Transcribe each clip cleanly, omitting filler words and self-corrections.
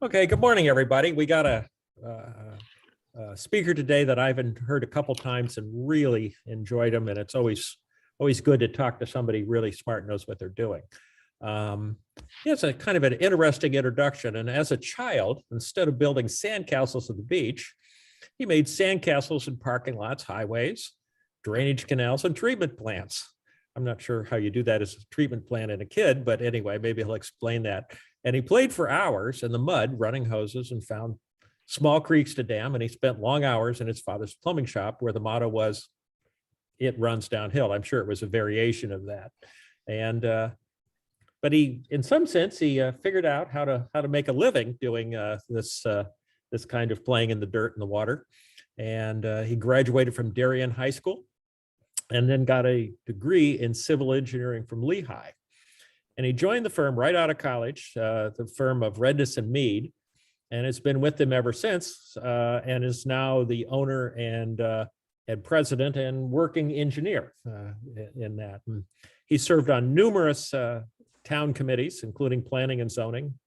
Okay, good morning, everybody. We got a speaker today that I've heard a couple times and really enjoyed him, and it's always good to talk to somebody really smart, knows what they're doing. It's a kind of an interesting introduction, and as a child, instead of building sandcastles at the beach, he made sandcastles in parking lots, highways, drainage canals, and treatment plants. I'm not sure how you do that as a treatment plant in a kid, but anyway, maybe he'll explain that. And he played for hours in the mud, running hoses, and found small creeks to dam. And he spent long hours in his father's plumbing shop, where the motto was, "It runs downhill." I'm sure it was a variation of that. And but he, in some sense, he figured out how to make a living doing this kind of playing in the dirt and the water. And he graduated from Darien High School, and then got a degree in civil engineering from Lehigh. And he joined the firm right out of college, the firm of Redness and Mead, and has been with them ever since, and is now the owner and president and working engineer in that. And he served on numerous town committees, including planning and zoning.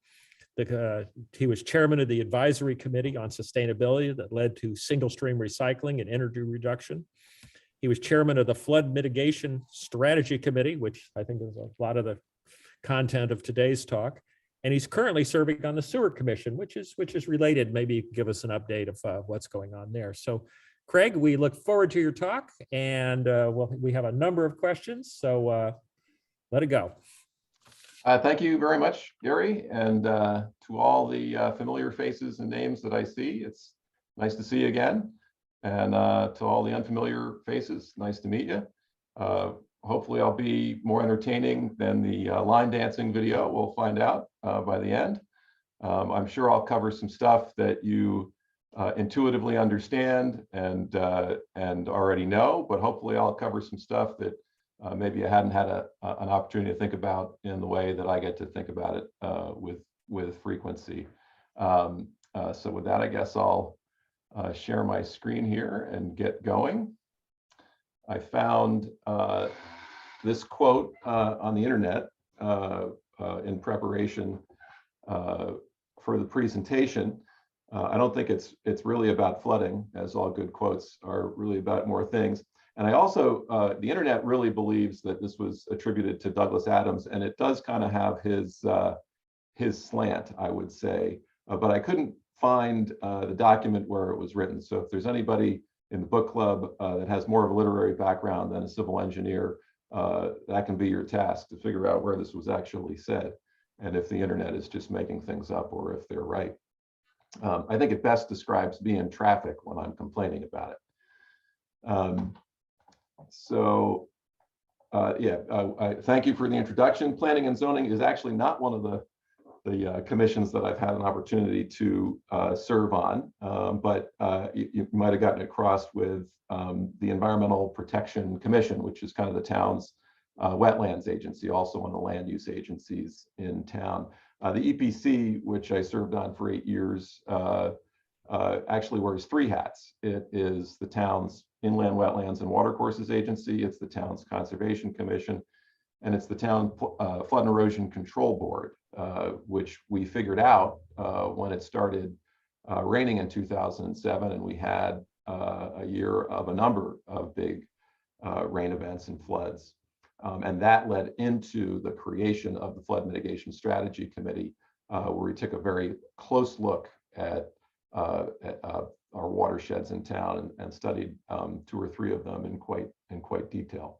He was chairman of the advisory committee on sustainability that led to single stream recycling and energy reduction. He was chairman of the Flood Mitigation Strategy Committee, which I think is a lot of the content of today's talk. And he's currently serving on the Sewer Commission, which is related. Maybe you can give us an update of what's going on there. So, Craig, we look forward to your talk, and we have a number of questions. So let it go. Thank you very much, Gary, and to all the familiar faces and names that I see. It's nice to see you again. And to all the unfamiliar faces, nice to meet you. Hopefully I'll be more entertaining than the line dancing video. We'll find out by the end. I'm sure I'll cover some stuff that you intuitively understand and already know, but hopefully I'll cover some stuff that maybe I hadn't had an opportunity to think about in the way that I get to think about it with frequency. So with that, I guess I'll share my screen here and get going. I found this quote on the internet in preparation for the presentation. I don't think it's really about flooding, as all good quotes are really about more things. And I also, the internet really believes that this was attributed to Douglas Adams, and it does kind of have his slant, I would say, but I couldn't find the document where it was written. So if there's anybody in the book club that has more of a literary background than a civil engineer, that can be your task to figure out where this was actually said, and if the internet is just making things up or if they're right. I think it best describes me in traffic when I'm complaining about it. Thank you for the introduction. Planning and zoning is actually not one of the commissions that I've had an opportunity to serve on, but you might have gotten across with the Environmental Protection Commission, which is kind of the town's wetlands agency, also one of the land use agencies in town. The EPC, which I served on for 8 years, actually wears 3 hats. It is the town's Inland Wetlands and Watercourses Agency, it's the town's Conservation Commission, and it's the town Flood and Erosion Control Board, which we figured out when it started raining in 2007, and we had a year of a number of big rain events and floods. And that led into the creation of the Flood Mitigation Strategy Committee, where we took a very close look at our watersheds in town and studied 2 or 3 of them in quite detail.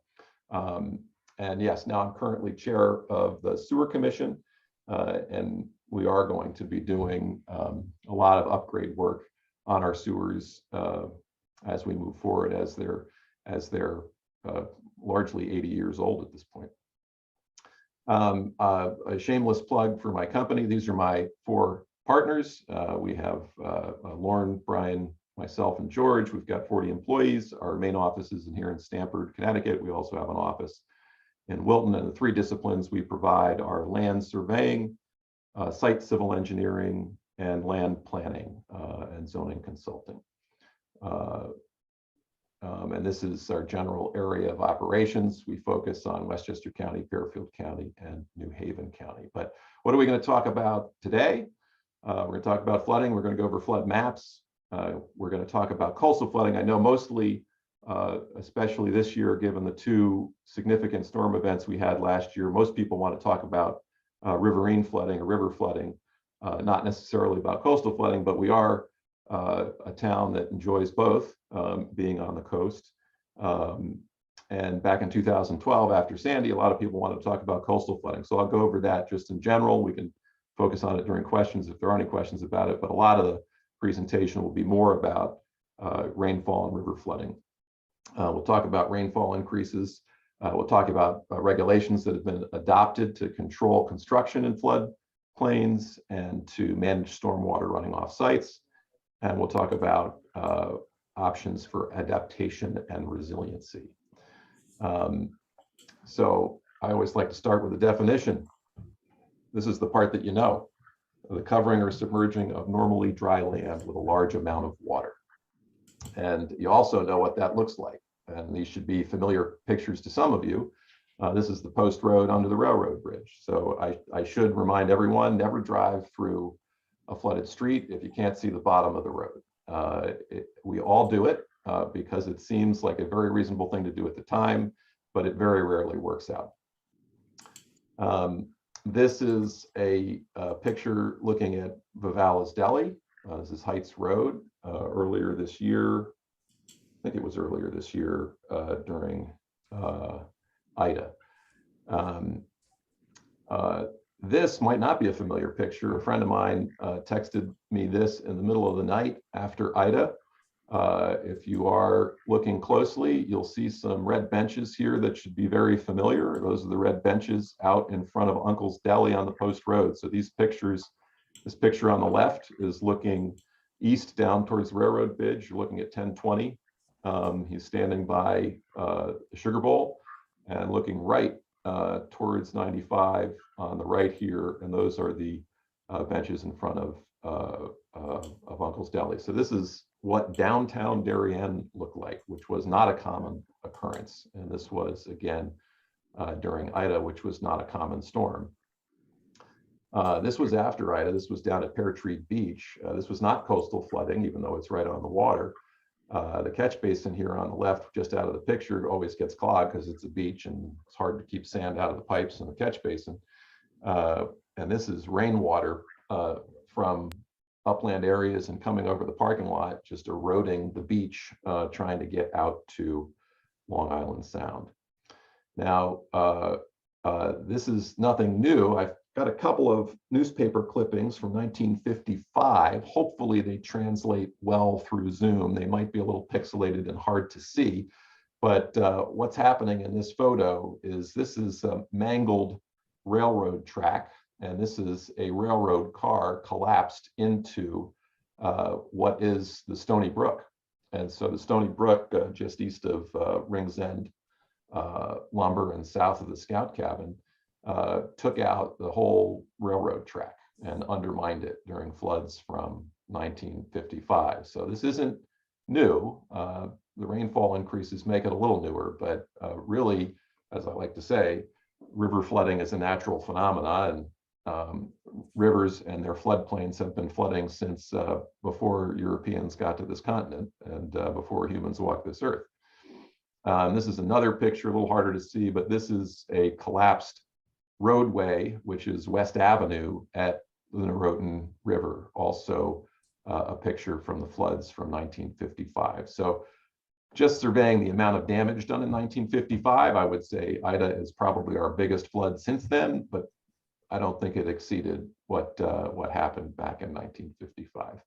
And yes, now I'm currently chair of the Sewer Commission, and we are going to be doing a lot of upgrade work on our sewers as we move forward, as they're largely 80 years old at this point. A shameless plug for my company. These are my 4 partners. We have Lauren, Brian, myself, and George. We've got 40 employees. Our main office is here in Stamford, Connecticut. We also have an office in Wilton, and the 3 disciplines we provide are land surveying, site civil engineering, and land planning and zoning consulting. And this is our general area of operations. We focus on Westchester County, Fairfield County, and New Haven County. But what are we going to talk about today? We're going to talk about flooding. We're going to go over flood maps. We're going to talk about coastal flooding. I know mostly, especially this year, given the two significant storm events we had last year, most people want to talk about riverine flooding or river flooding, not necessarily about coastal flooding, but we are a town that enjoys both, being on the coast. And back in 2012, after Sandy, a lot of people wanted to talk about coastal flooding. So I'll go over that just in general. We can focus on it during questions if there are any questions about it, but a lot of the presentation will be more about rainfall and river flooding. We'll talk about rainfall increases. We'll talk about regulations that have been adopted to control construction in floodplains and to manage stormwater running off sites. And we'll talk about options for adaptation and resiliency. So I always like to start with a definition. This is the part that you know: the covering or submerging of normally dry land with a large amount of water. And you also know what that looks like. And these should be familiar pictures to some of you. This is the post road under the railroad bridge. So I should remind everyone, never drive through a flooded street if you can't see the bottom of the road. We all do it because it seems like a very reasonable thing to do at the time, but it very rarely works out. This is a picture looking at Vivala's Deli. This is Heights Road. Earlier this year, I think it was earlier this year during Ida. This might not be a familiar picture. A friend of mine texted me this in the middle of the night after Ida. If you are looking closely, you'll see some red benches here that should be very familiar. Those are the red benches out in front of Uncle's Deli on the post road. So these pictures, this picture on the left is looking east down towards the railroad bridge. You're looking at 1020. He's standing by the Sugar Bowl and looking right towards 95 on the right here, and those are the benches in front of Uncle's Deli. So this is what downtown Darien looked like, which was not a common occurrence. And this was, again, during Ida, which was not a common storm. This was after Ida. This was down at Pear Tree Beach. This was not coastal flooding, even though it's right on the water. The catch basin here on the left, just out of the picture, always gets clogged because it's a beach and it's hard to keep sand out of the pipes in the catch basin. And this is rainwater from upland areas and coming over the parking lot, just eroding the beach, trying to get out to Long Island Sound. Now, this is nothing new. I've got a couple of newspaper clippings from 1955. Hopefully they translate well through Zoom. They might be a little pixelated and hard to see, but what's happening in this photo is this is a mangled railroad track, and this is a railroad car collapsed into what is the Stony Brook. And so the Stony Brook, just east of Rings End Lumber and south of the Scout Cabin, took out the whole railroad track and undermined it during floods from 1955. So this isn't new. The rainfall increases make it a little newer, but really, as I like to say, river flooding is a natural phenomenon, and rivers and their floodplains have been flooding since before Europeans got to this continent and before humans walked this earth. This is another picture, a little harder to see, but this is a collapsed roadway, which is West Avenue at the Norotan River, also a picture from the floods from 1955. So just surveying the amount of damage done in 1955, I would say Ida is probably our biggest flood since then, but I don't think it exceeded what happened back in 1955.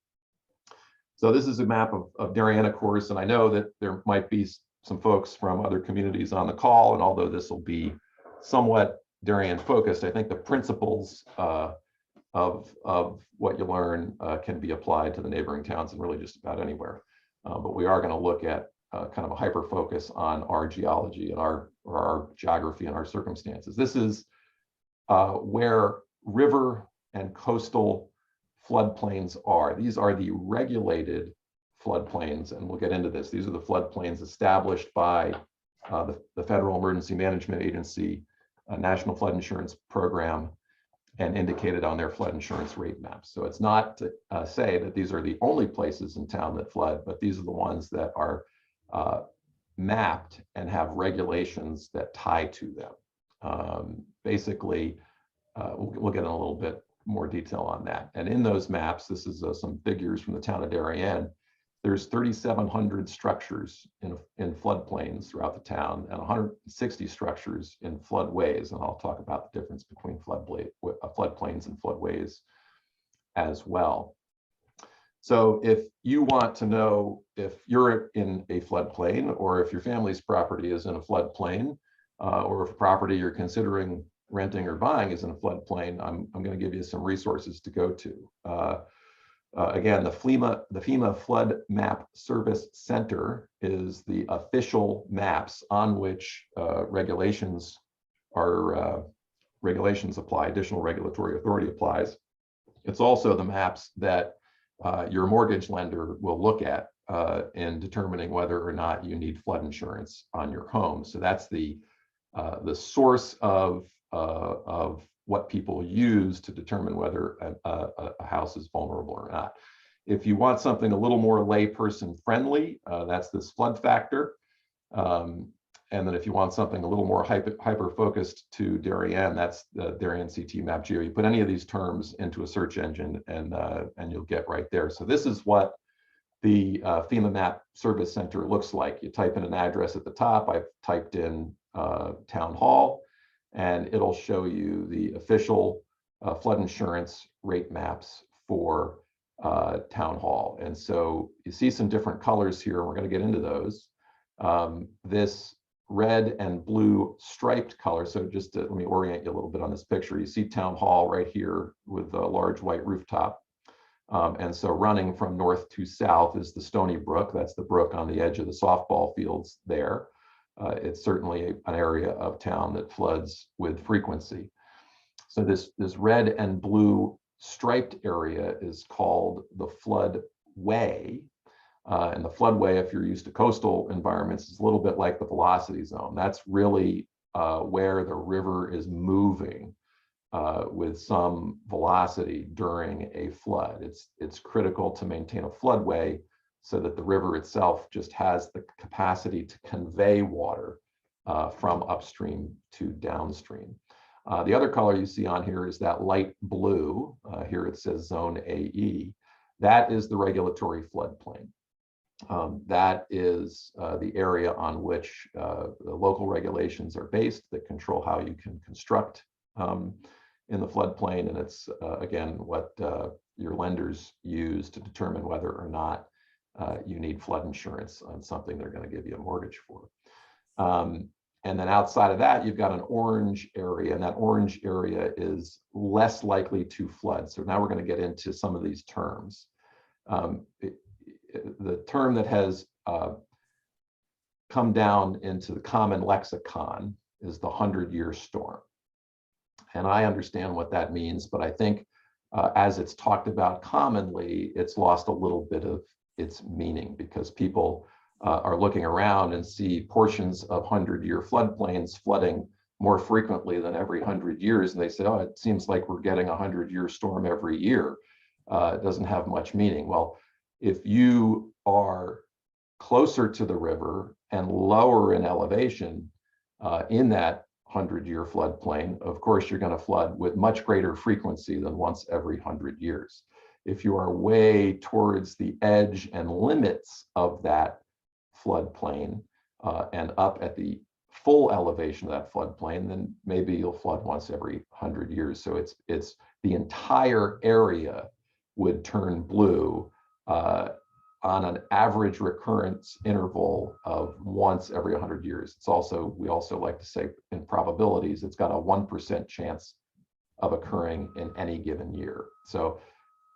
So this is a map of Darien, of course, and I know that there might be some folks from other communities on the call, and although this will be somewhat Darien focused, I think the principles of what you learn can be applied to the neighboring towns and really just about anywhere. But we are going to look at kind of a hyper focus on our geology and our geography and our circumstances. This is where river and coastal floodplains are. These are the regulated floodplains, and we'll get into this. These are the floodplains established by the Federal Emergency Management Agency, National Flood Insurance Program, and indicated on their flood insurance rate maps. So it's not to say that these are the only places in town that flood, but these are the ones that are mapped and have regulations that tie to them. Basically, we'll get in a little bit more detail on that. And in those maps, this is some figures from the town of Darien. There's 3,700 structures in floodplains throughout the town and 160 structures in floodways. And I'll talk about the difference between floodplains and floodways as well. So if you want to know if you're in a floodplain or if your family's property is in a floodplain, or if a property you're considering renting or buying is in a floodplain, I'm going to give you some resources to go to. Again, the FEMA Flood Map Service Center is the official maps on which regulations apply, additional regulatory authority applies. It's also the maps that your mortgage lender will look at in determining whether or not you need flood insurance on your home. So that's the source of what people use to determine whether a house is vulnerable or not. If you want something a little more layperson friendly, that's this flood factor. And then if you want something a little more hyper focused to Darien, that's the Darien CT Map Geo. You put any of these terms into a search engine and you'll get right there. So this is what the FEMA Map Service Center looks like. You type in an address at the top. I've typed in Town Hall, and it'll show you the official flood insurance rate maps for Town Hall. And so you see some different colors here, and we're going to get into those. This red and blue striped color, so just to, let me orient you a little bit on this picture. You see Town Hall right here with a large white rooftop. And so running from north to south is the Stony Brook. That's the brook on the edge of the softball fields there. It's certainly an area of town that floods with frequency. So this red and blue striped area is called the floodway. And the floodway, if you're used to coastal environments, is a little bit like the velocity zone. That's really where the river is moving with some velocity during a flood. It's critical to maintain a floodway so that the river itself just has the capacity to convey water from upstream to downstream. The other color you see on here is that light blue. Here it says Zone AE. That is the regulatory floodplain. That is the area on which the local regulations are based that control how you can construct in the floodplain. And it's, again, what your lenders use to determine whether or not you need flood insurance on something they're going to give you a mortgage for. And then outside of that, you've got an orange area, and that orange area is less likely to flood. So now we're going to get into some of these terms. The term that has come down into the common lexicon is the 100-year storm. And I understand what that means, but I think as it's talked about commonly, it's lost a little bit of its meaning because people are looking around and see portions of 100-year floodplains flooding more frequently than every 100 years. And they say, oh, it seems like we're getting a 100-year storm every year. It doesn't have much meaning. Well, if you are closer to the river and lower in elevation in that 100-year floodplain, of course, you're going to flood with much greater frequency than once every 100 years. If you are way towards the edge and limits of that floodplain and up at the full elevation of that floodplain, then maybe you'll flood once every 100 years. So it's the entire area would turn blue on an average recurrence interval of once every 100 years. It's also, we also like to say in probabilities, it's got a 1% chance of occurring in any given year. So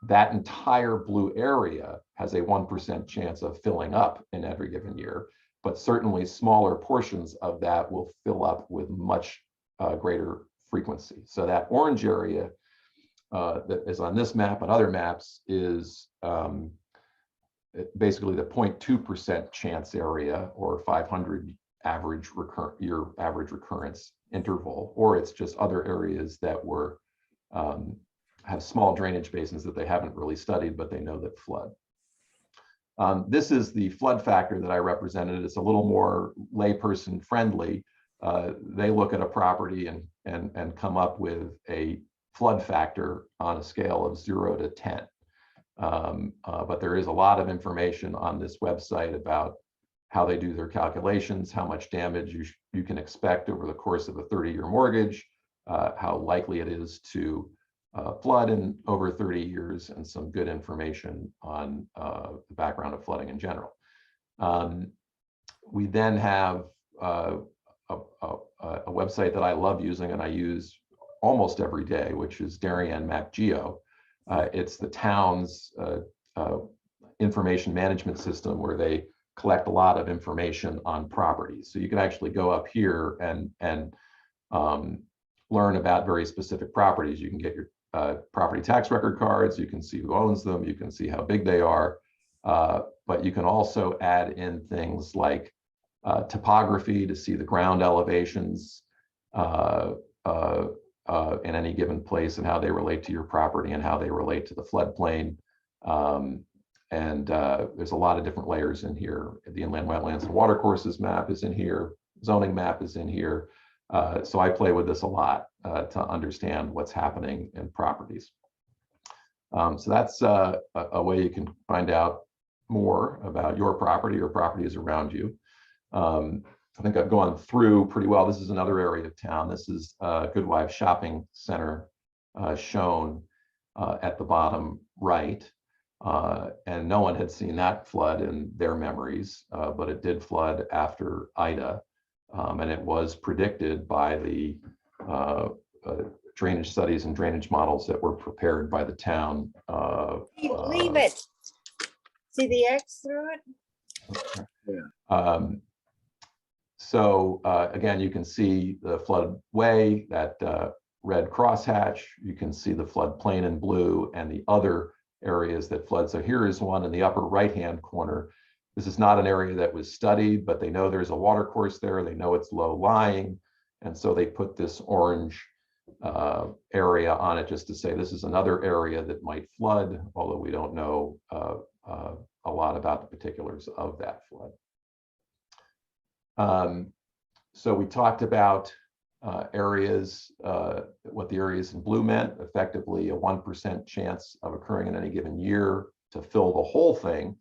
that entire blue area has a 1% chance of filling up in every given year, but certainly smaller portions of that will fill up with much greater frequency. So that orange area that is on this map and other maps is basically the 0.2% chance area or 500 year average recurrence interval, or it's just other areas that were have small drainage basins that they haven't really studied, but they know that flood. This is the flood factor that I represented. It's a little more layperson friendly. They look at a property and come up with a flood factor on a scale of 0 to 10. But there is a lot of information on this website about how they do their calculations, how much damage you can expect over the course of a 30-year mortgage, how likely it is to flood in over 30 years, and some good information on the background of flooding in general. We then have a website that I love using and I use almost every day, which is Darien Map Geo. It's the town's information management system where they collect a lot of information on properties. So you can actually go up here and learn about very specific properties. You can get your property tax record cards, you can see who owns them, you can see how big they are, but you can also add in things like topography to see the ground elevations in any given place and how they relate to your property and how they relate to the floodplain. There's a lot of different layers in here. The inland wetlands and watercourses map is in here, zoning map is in here. So I play with this a lot to understand what's happening in properties. So that's a way you can find out more about your property or properties around you. I think I've gone through pretty well. This is another area of town. This is Goodwife Shopping Center shown at the bottom right. And no one had seen that flood in their memories, but it did flood after Ida. And it was predicted by the drainage studies and drainage models that were prepared by the town. Leave it. See the X through it? Yeah. So again, you can see the floodway, that red crosshatch. You can see the floodplain in blue and the other areas that flood. So here is one in the upper right-hand corner. This is not an area that was studied, but they know there's a water course there. They know it's low lying. And so they put this orange area on it just to say this is another area that might flood, although we don't know a lot about the particulars of that flood. So we talked about areas, what the areas in blue meant, effectively a 1% chance of occurring in any given year to fill the whole thing.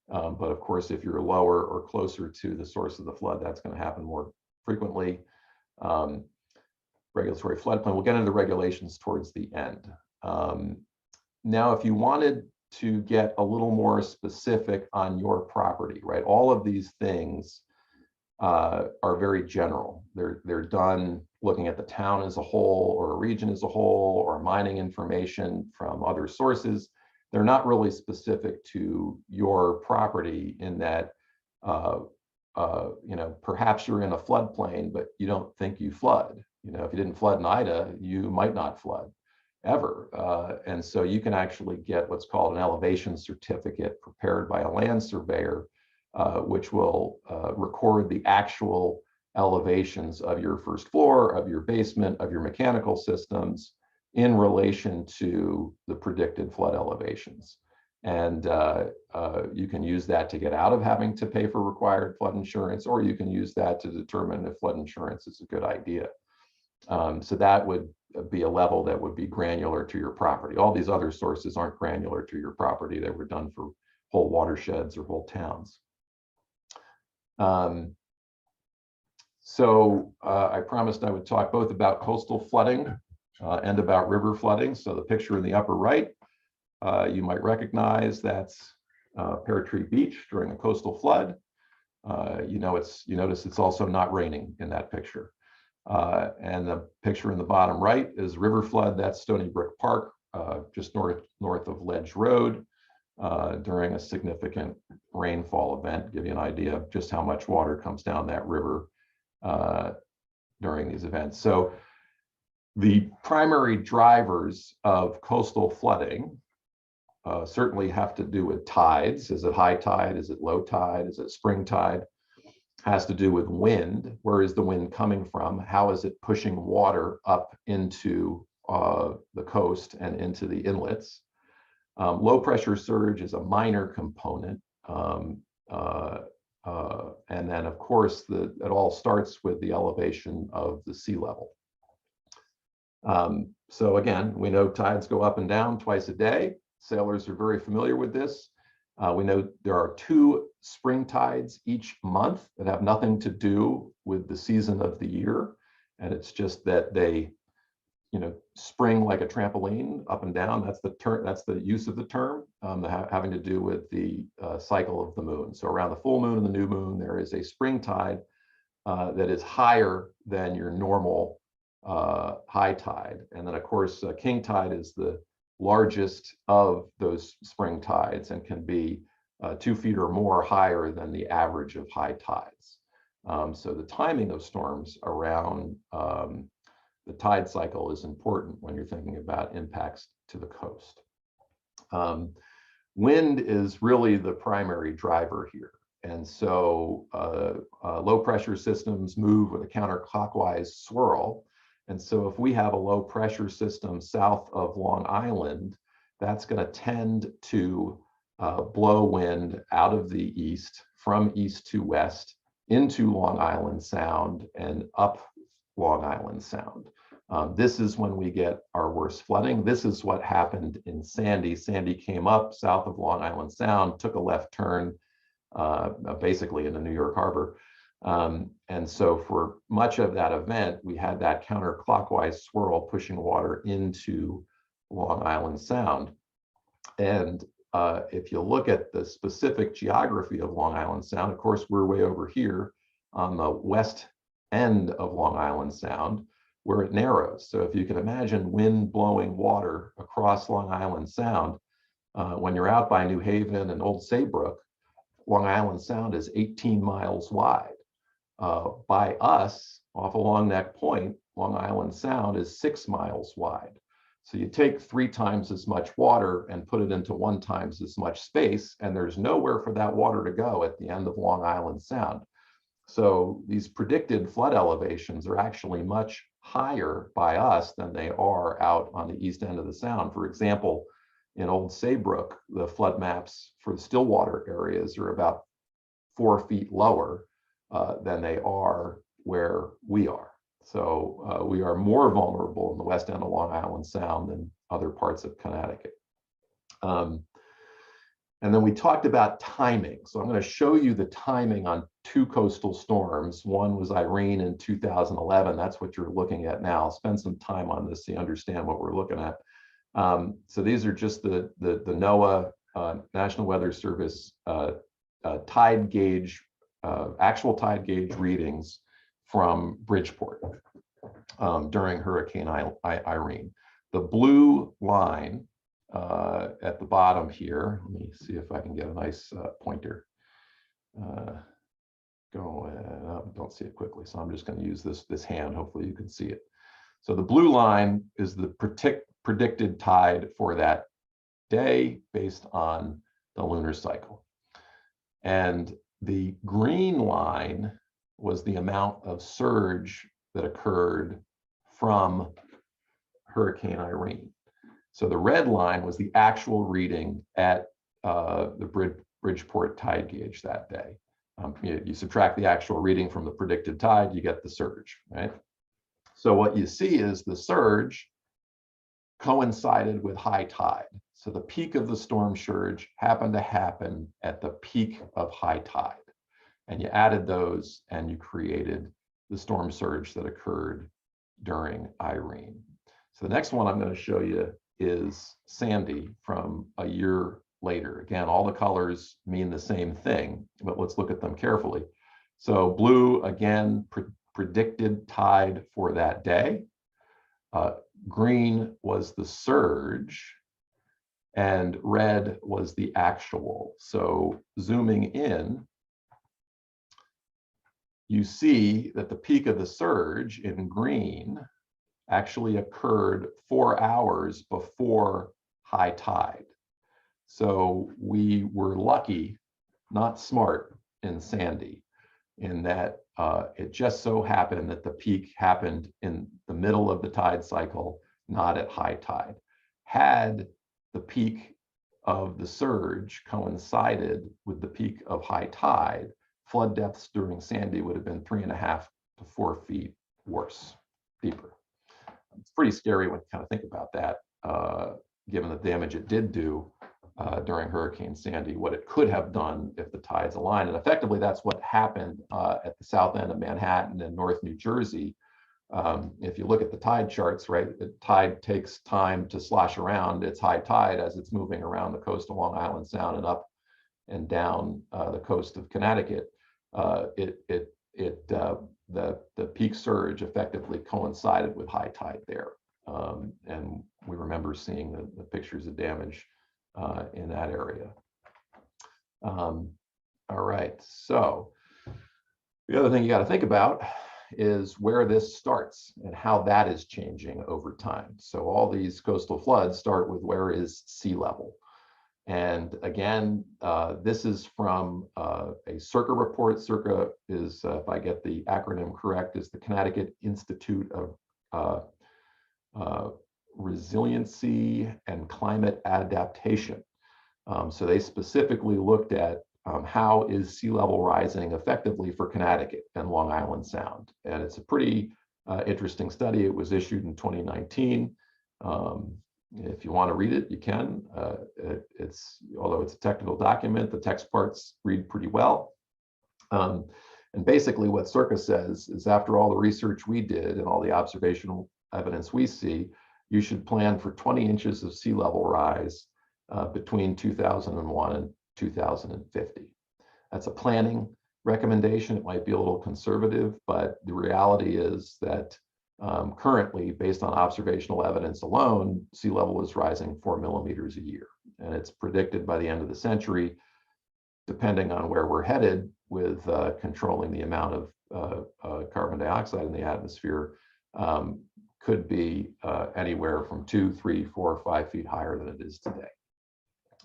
But of course, if you're lower or closer to the source of the flood, that's going to happen more frequently. Regulatory floodplain, we'll get into the regulations towards the end. Now, if you wanted to get a little more specific on your property, right, all of these things are very general. They're done looking at the town as a whole or a region as a whole or mining information from other sources. They're not really specific to your property in that, you know, perhaps you're in a floodplain, but you don't think you flood. You know, if you didn't flood in Ida, you might not flood ever. And so you can actually get what's called an elevation certificate prepared by a land surveyor, which will record the actual elevations of your first floor, of your basement, of your mechanical systems in relation to the predicted flood elevations. And you can use that to get out of having to pay for required flood insurance, or you can use that to determine if flood insurance is a good idea. So that would be a level that would be granular to your property. All these other sources aren't granular to your property. They were done for whole watersheds or whole towns. I promised I would talk both about coastal flooding and about river flooding. So the picture in the upper right, you might recognize that's Pear Tree Beach during a coastal flood. You notice it's also not raining in that picture. And the picture in the bottom right is river flood. That's Stony Brook Park, just north of Ledge Road. During a significant rainfall event, give you an idea of just how much water comes down that river during these events. So the primary drivers of coastal flooding certainly have to do with tides. Is it high tide? Is it low tide? Is it spring tide? Has to do with wind. Where is the wind coming from? How is it pushing water up into the coast and into the inlets. Low pressure surge is a minor component. And then of course, it all starts with the elevation of the sea level. So again, we know tides go up and down twice a day. Sailors are very familiar with this. We know there are 2 spring tides each month that have nothing to do with the season of the year. And it's just that they, spring like a trampoline up and down. That's the term. That's the use of the term, having to do with the cycle of the moon. So around the full moon and the new moon, there is a spring tide that is higher than your normal high tide. And then of course, king tide is the largest of those spring tides and can be 2 feet or more higher than the average of high tides. So the timing of storms around the tide cycle is important when you're thinking about impacts to the coast. Wind is really the primary driver here. And so low pressure systems move with a counterclockwise swirl. And so if we have a low pressure system south of Long Island, that's going to tend to blow wind out of the east, from east to west, into Long Island Sound and up Long Island Sound. This is when we get our worst flooding. This is what happened in Sandy. Sandy came up south of Long Island Sound, took a left turn, basically in the New York Harbor. And so for much of that event, we had that counterclockwise swirl pushing water into Long Island Sound. And if you look at the specific geography of Long Island Sound, of course, we're way over here on the west end of Long Island Sound, where it narrows. So if you can imagine wind blowing water across Long Island Sound, when you're out by New Haven and Old Saybrook, Long Island Sound is 18 miles wide. By us, off of Long Neck Point, Long Island Sound is 6 miles wide. So you take 3 times as much water and put it into 1 times as much space, and there's nowhere for that water to go at the end of Long Island Sound. So these predicted flood elevations are actually much higher by us than they are out on the east end of the Sound. For example, in Old Saybrook, the flood maps for the Stillwater areas are about 4 feet lower than they are where we are. So we are more vulnerable in the west end of Long Island Sound than other parts of Connecticut. And then we talked about timing. So I'm going to show you the timing on 2 coastal storms. One was Irene in 2011. That's what you're looking at now. I'll spend some time on this so you understand what we're looking at. So these are just the NOAA National Weather Service tide gauge, actual tide gauge readings from Bridgeport during Hurricane Irene. The blue line at the bottom here, let me see if I can get a nice pointer. Don't see it quickly, so I'm just going to use this hand. Hopefully you can see it. So the blue line is the predicted tide for that day based on the lunar cycle. And the green line was the amount of surge that occurred from Hurricane Irene. So the red line was the actual reading at the Bridgeport tide gauge that day. You subtract the actual reading from the predicted tide, you get the surge, right? So what you see is the surge coincided with high tide. So the peak of the storm surge happened to happen at the peak of high tide. And you added those and you created the storm surge that occurred during Irene. So the next one I'm going to show you is Sandy from a year later. Again, all the colors mean the same thing, but let's look at them carefully. So blue, again, predicted tide for that day. Green was the surge, and red was the actual. So zooming in, you see that the peak of the surge in green actually occurred 4 hours before high tide. So we were lucky, not smart, in Sandy, in that it just so happened that the peak happened in the middle of the tide cycle not at high tide. Had the peak of the surge coincided with the peak of high tide, flood depths during Sandy would have been 3.5 to 4 feet worse, deeper. It's pretty scary when you kind of think about that, given the damage it did do during Hurricane Sandy, what it could have done if the tides aligned. And effectively, that's what happened at the south end of Manhattan and North New Jersey. If you look at the tide charts, right, the tide takes time to slosh around its high tide as it's moving around the coast of Long Island Sound and up and down the coast of Connecticut. The peak surge effectively coincided with high tide there. And we remember seeing the pictures of damage in that area. All right, so the other thing you got to think about is where this starts and how that is changing over time. So all these coastal floods start with where is sea level. And again, this is from a CIRCA report. CIRCA is, if I get the acronym correct, is the Connecticut Institute of Resiliency and Climate Adaptation. So they specifically looked at how is sea level rising effectively for Connecticut and Long Island Sound. And it's a pretty interesting study. It was issued in 2019. If you want to read it, you can. Although it's a technical document, the text parts read pretty well. And basically what CIRCA says is, after all the research we did and all the observational evidence we see, you should plan for 20 inches of sea level rise between 2001 and 2050. That's a planning recommendation. It might be a little conservative, but the reality is that currently, based on observational evidence alone, sea level is rising 4 millimeters a year. And it's predicted by the end of the century, depending on where we're headed with controlling the amount of carbon dioxide in the atmosphere, could be anywhere from 2, 3, 4, 5 feet higher than it is today.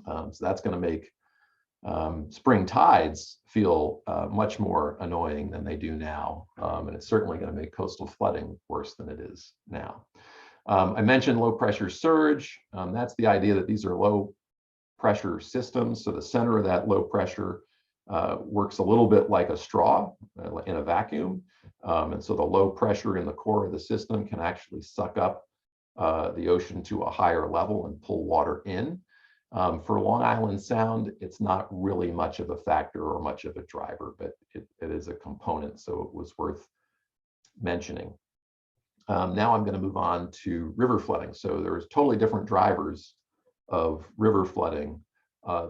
So that's going to make spring tides feel much more annoying than they do now. And it's certainly going to make coastal flooding worse than it is now. I mentioned low pressure surge. That's the idea that these are low pressure systems. So the center of that low pressure works a little bit like a straw in a vacuum. And so the low pressure in the core of the system can actually suck up the ocean to a higher level and pull water in. For Long Island Sound, it's not really much of a factor or much of a driver, but it is a component, so it was worth mentioning. Now I'm going to move on to river flooding. So there's totally different drivers of river flooding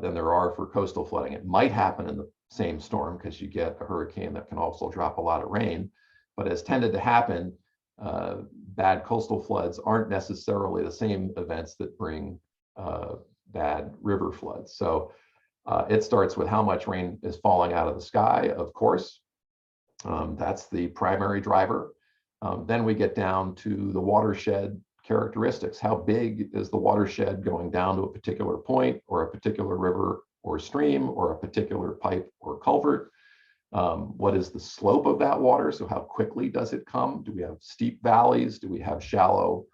than there are for coastal flooding. It might happen in the same storm because you get a hurricane that can also drop a lot of rain, but as tended to happen, bad coastal floods aren't necessarily the same events that bring bad river floods. So it starts with how much rain is falling out of the sky, of course. That's the primary driver. Then we get down to the watershed characteristics. How big is the watershed going down to a particular point, or a particular river or stream, or a particular pipe or culvert? What is the slope of that water? So how quickly does it come? Do we have steep valleys? Do we have shallow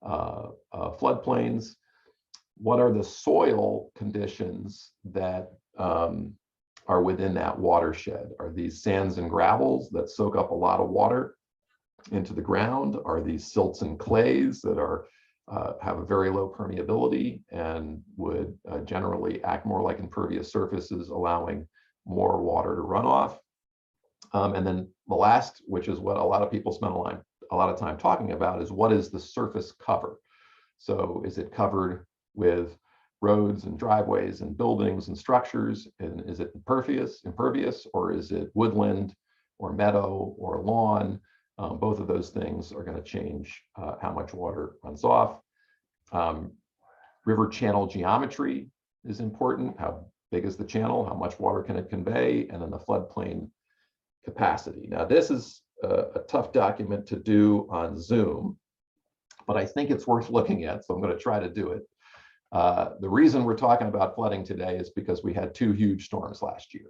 floodplains? What are the soil conditions that are within that watershed? Are these sands and gravels that soak up a lot of water into the ground? Are these silts and clays that are have a very low permeability and would generally act more like impervious surfaces, allowing more water to run off? And then the last, which is what a lot of people spend a lot of time talking about, is what is the surface cover? So is it covered with roads and driveways and buildings and structures? And is it impervious, or is it woodland or meadow or lawn? Both of those things are going to change how much water runs off. River channel geometry is important. How big is the channel? How much water can it convey? And then the floodplain capacity. Now, this is a tough document to do on Zoom, but I think it's worth looking at, so I'm going to try to do it. The reason we're talking about flooding today is because we had 2 huge storms last year.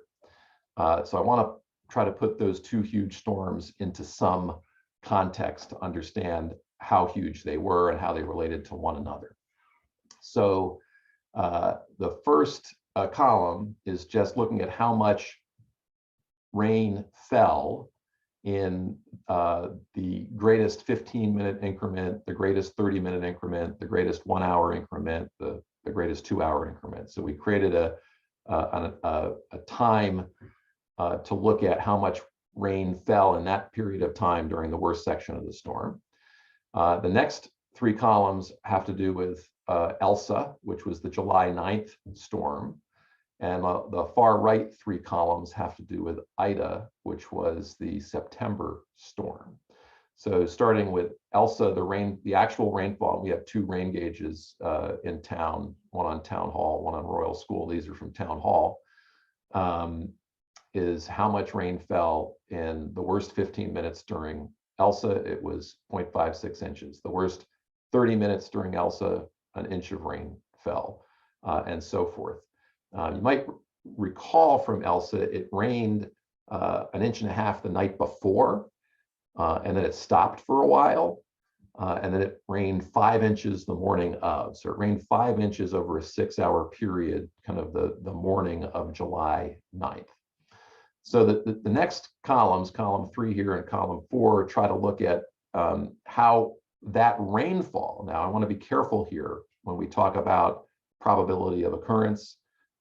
So I want to try to put those 2 huge storms into some context to understand how huge they were and how they related to one another. So the first column is just looking at how much rain fell in the greatest 15-minute increment, the greatest 30-minute increment, the greatest 1-hour increment, the greatest 2-hour increment. So we created a time to look at how much rain fell in that period of time during the worst section of the storm. The next 3 columns have to do with Elsa, which was the July 9th storm. And the far right 3 columns have to do with Ida, which was the September storm. So starting with Elsa, the actual rainfall, we have 2 rain gauges in town, one on Town Hall, one on Royal School. These are from Town Hall. Is how much rain fell in the worst 15 minutes during Elsa. It was 0.56 inches. The worst 30 minutes during Elsa, an inch of rain fell, and so forth. You might recall from Elsa, it rained 1.5 inches the night before, and then it stopped for a while, and then it rained 5 inches the morning of. So it rained 5 inches over a 6-hour period, kind of the morning of July 9th. So the next columns, column 3 here and column 4, try to look at how that rainfall. Now, I want to be careful here when we talk about probability of occurrence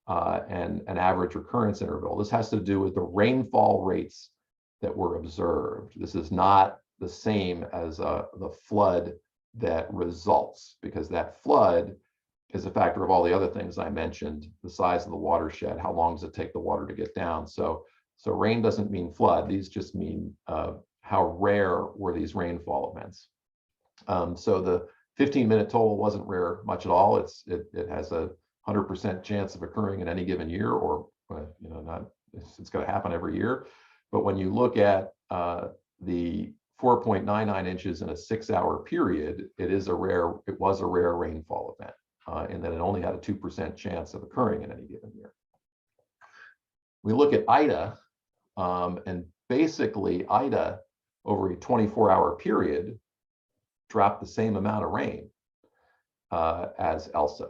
and an average recurrence interval. This has to do with the rainfall rates that were observed. This is not the same as the flood that results, because that flood is a factor of all the other things I mentioned, the size of the watershed, how long does it take the water to get down. So rain doesn't mean flood. These just mean how rare were these rainfall events. So the 15-minute total wasn't rare much at all. It has a 100% chance of occurring in any given year, or it's going to happen every year. But when you look at the 4.99 inches in a 6-hour period, it was a rare rainfall event, in that it only had a 2% chance of occurring in any given year. We look at Ida, and basically Ida over a 24-hour period dropped the same amount of rain as Elsa.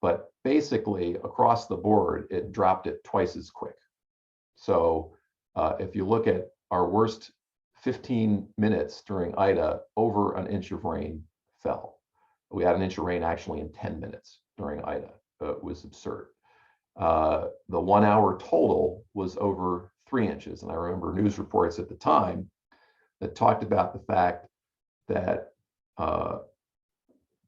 But basically across the board, it dropped it twice as quick. So if you look at our worst 15 minutes during Ida, over an inch of rain fell. We had an inch of rain actually in 10 minutes during Ida. It was absurd. The 1-hour total was over 3 inches. And I remember news reports at the time that talked about the fact that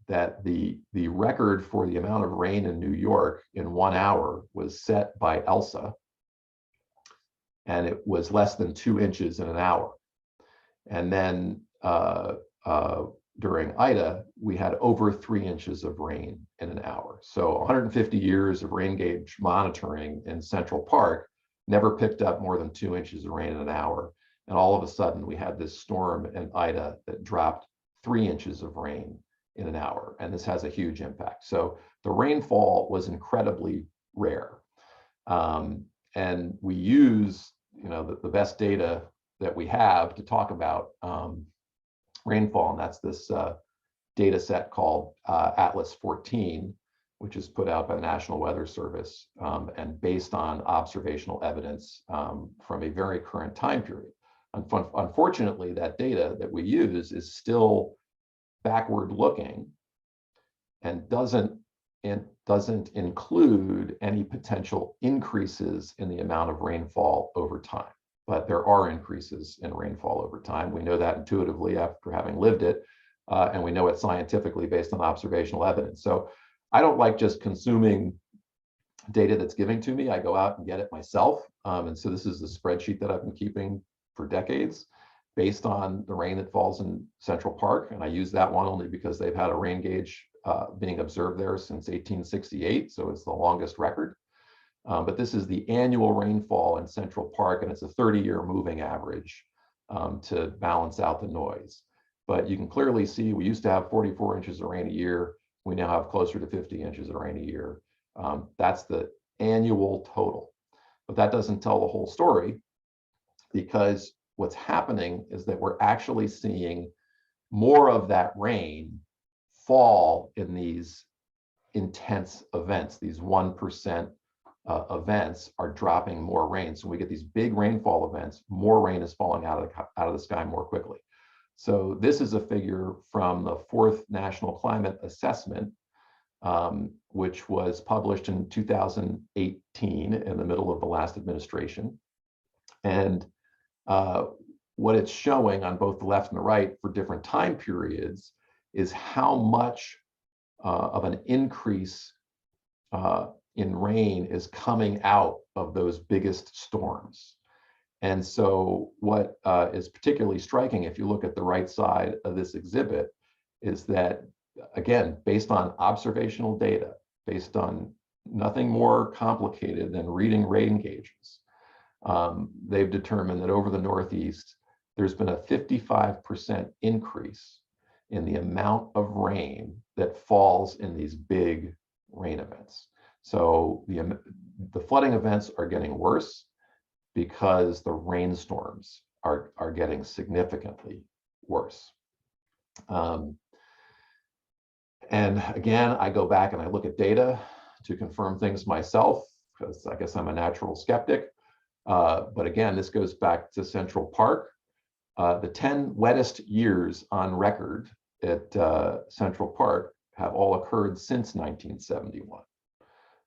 that the record for the amount of rain in New York in 1 hour was set by Elsa, and it was less than 2 inches in an hour. And then during Ida, we had over 3 inches of rain in an hour. So 150 years of rain gauge monitoring in Central Park never picked up more than 2 inches of rain in an hour. And all of a sudden, we had this storm in Ida that dropped 3 inches of rain in an hour. And this has a huge impact. So the rainfall was incredibly rare. And we use the best data that we have to talk about rainfall, and that's this data set called Atlas 14, which is put out by the National Weather Service and based on observational evidence from a very current time period. Unfortunately, that data that we use is still backward looking and doesn't include any potential increases in the amount of rainfall over time. But there are increases in rainfall over time. We know that intuitively after having lived it, and we know it scientifically based on observational evidence. So I don't like just consuming data that's given to me. I go out and get it myself. And so this is the spreadsheet that I've been keeping for decades based on the rain that falls in Central Park. And I use that one only because they've had a rain gauge being observed there since 1868. So it's the longest record. But this is the annual rainfall in Central Park, and it's a 30-year moving average to balance out the noise. But you can clearly see we used to have 44 inches of rain a year. We now have closer to 50 inches of rain a year. That's the annual total. But that doesn't tell the whole story, because what's happening is that we're actually seeing more of that rain fall in these intense events. These 1% events are dropping more rain. So we get these big rainfall events, more rain is falling out of the sky more quickly. So this is a figure from the 4th National Climate Assessment, which was published in 2018 in the middle of the last administration. And what it's showing on both the left and the right for different time periods is how much of an increase in rain is coming out of those biggest storms. And so what is particularly striking, if you look at the right side of this exhibit, is that, again, based on observational data, based on nothing more complicated than reading rain gauges, they've determined that over the Northeast, there's been a 55% increase in the amount of rain that falls in these big rain events. So the flooding events are getting worse because the rainstorms are getting significantly worse. And again, I go back and I look at data to confirm things myself, because I guess I'm a natural skeptic. But again, this goes back to Central Park. The 10 wettest years on record at Central Park have all occurred since 1971.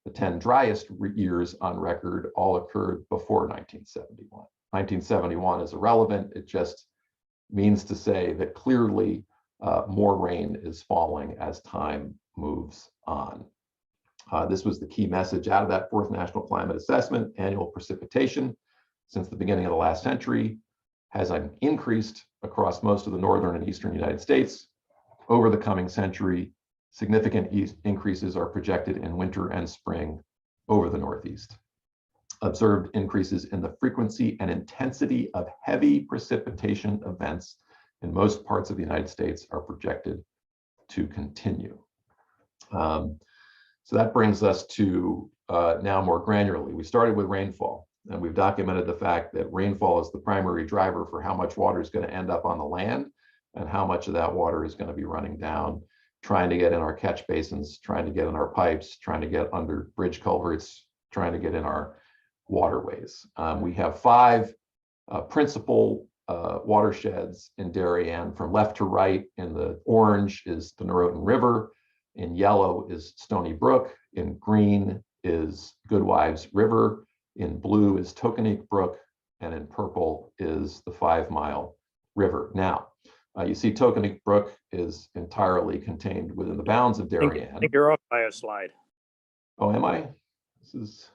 The 10 driest years on record all occurred before 1971. 1971 is irrelevant. It just means to say that clearly more rain is falling as time moves on. This was the key message out of that 4th National Climate Assessment. Annual precipitation since the beginning of the last century has increased across most of the northern and eastern United States. Over the coming century, significant increases are projected in winter and spring over the Northeast. Observed increases in the frequency and intensity of heavy precipitation events in most parts of the United States are projected to continue. So that brings us to now more granularly. We started with rainfall, and we've documented the fact that rainfall is the primary driver for how much water is going to end up on the land and how much of that water is going to be running down, trying to get in our catch basins, trying to get in our pipes, trying to get under bridge culverts, trying to get in our waterways. We have 5 principal watersheds in Darien. From left to right, in the orange is the Norotan River, in yellow is Stony Brook, in green is Goodwives River, in blue is Tokenique Brook, and in purple is the 5 Mile River. Now, you see Tokenique Brook is entirely contained within the bounds of Darien. I think you're off by a slide. Oh, am I? This is,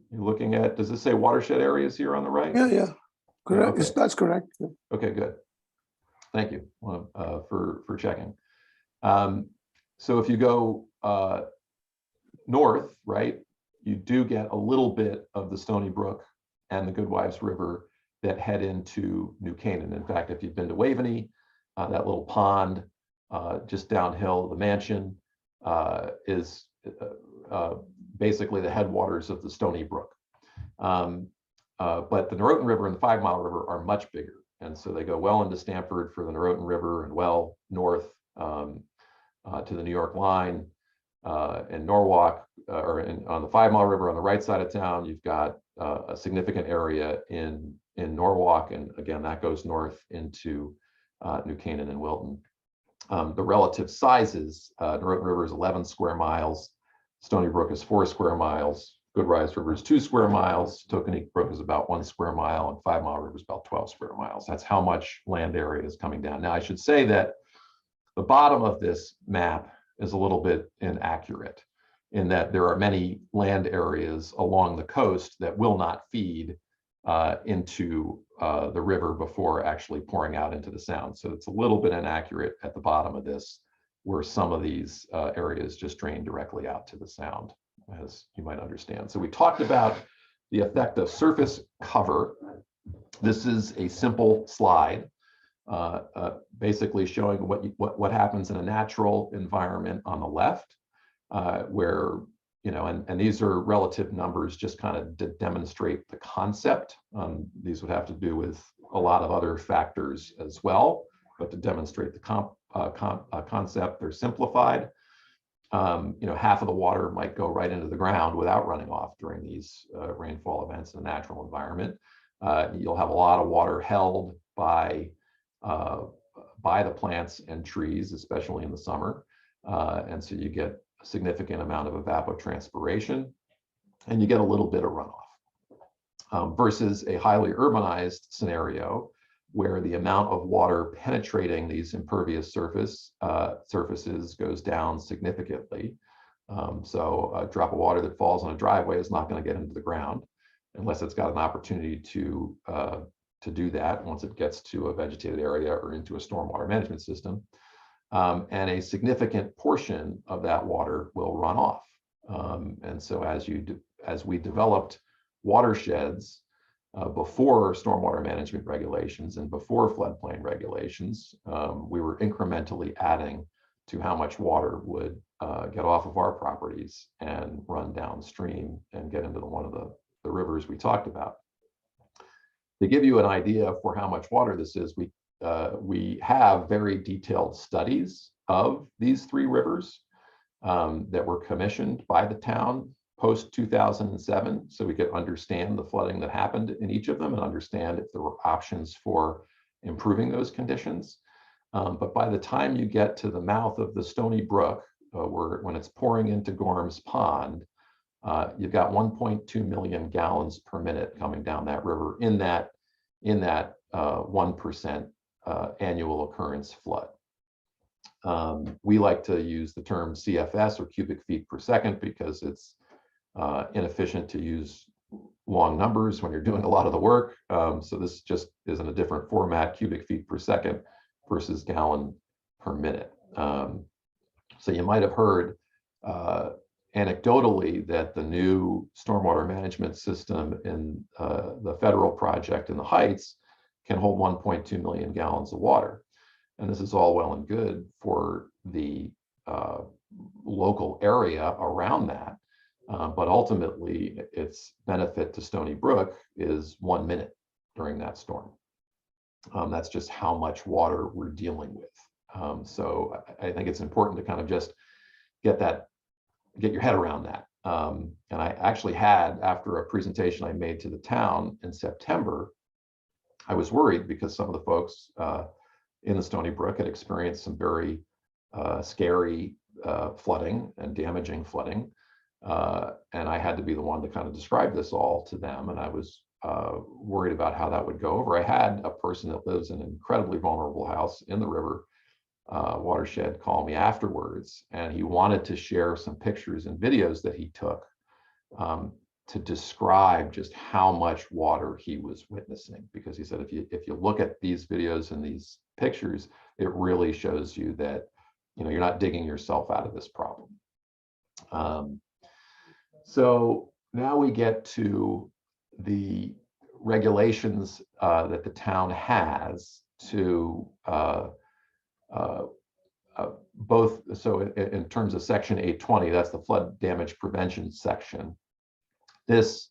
you're looking at, does this say watershed areas here on the right? Yeah, correct. Okay. That's correct. Okay, good. Thank you for checking. So if you go north, right, you do get a little bit of the Stony Brook and the Goodwives River that head into New Canaan. In fact, if you've been to Waveney, that little pond just downhill, the mansion is basically the headwaters of the Stony Brook. But the Norotan River and the 5 Mile River are much bigger. And so they go well into Stamford for the Norotan River and well north to the New York line. In Norwalk, on the 5 Mile River on the right side of town, you've got a significant area in Norwalk. And again, that goes north into New Canaan and Wilton. The relative sizes, Norotan River is 11 square miles. Stony Brook is 4 square miles. Goodwives River is 2 square miles. Tokenique Brook is about 1 square mile, and 5 Mile River is about 12 square miles. That's how much land area is coming down. Now, I should say that the bottom of this map is a little bit inaccurate in that there are many land areas along the coast that will not feed into the river before actually pouring out into the sound. So it's a little bit inaccurate at the bottom of this, where some of these areas just drain directly out to the sound, as you might understand. So we talked about the effect of surface cover. This is a simple slide, basically showing what happens in a natural environment on the left, where, you know, and these are relative numbers just kind of to demonstrate the concept. These would have to do with a lot of other factors as well, but to demonstrate the concept, they're simplified. Half of the water might go right into the ground without running off during these rainfall events in the natural environment. You'll have a lot of water held by the plants and trees, especially in the summer. And so you get a significant amount of evapotranspiration, and you get a little bit of runoff. Versus a highly urbanized scenario where the amount of water penetrating these impervious surfaces goes down significantly. So a drop of water that falls on a driveway is not going to get into the ground unless it's got an opportunity to do that once it gets to a vegetated area or into a stormwater management system. And a significant portion of that water will run off. And so as we developed watersheds before stormwater management regulations and before floodplain regulations, we were incrementally adding to how much water would get off of our properties and run downstream and get into one of the rivers we talked about. To give you an idea for how much water this is, we have very detailed studies of these three rivers that were commissioned by the town post 2007, so we could understand the flooding that happened in each of them and understand if there were options for improving those conditions. But by the time you get to the mouth of the Stony Brook, when it's pouring into Gorham's Pond, you've got 1.2 million gallons per minute coming down that river in that 1% annual occurrence flood. We like to use the term CFS, or cubic feet per second, because it's inefficient to use long numbers when you're doing a lot of the work. So this just is in a different format, cubic feet per second versus gallon per minute. So you might have heard anecdotally that the new stormwater management system in the federal project in the Heights can hold 1.2 million gallons of water. And this is all well and good for the local area around that. But ultimately, its benefit to Stony Brook is 1 minute during that storm. That's just how much water we're dealing with. So I think it's important to kind of just get your head around that. And I actually had, after a presentation I made to the town in September, I was worried because some of the folks in the Stony Brook had experienced some very scary flooding and damaging flooding. And I had to be the one to kind of describe this all to them. And I was worried about how that would go over. I had a person that lives in an incredibly vulnerable house in the river watershed call me afterwards, and he wanted to share some pictures and videos that he took to describe just how much water he was witnessing. Because he said, if you look at these videos and these pictures, it really shows you that you're not digging yourself out of this problem. So now we get to the regulations that the town has to both. So in terms of section 820, that's the flood damage prevention section. This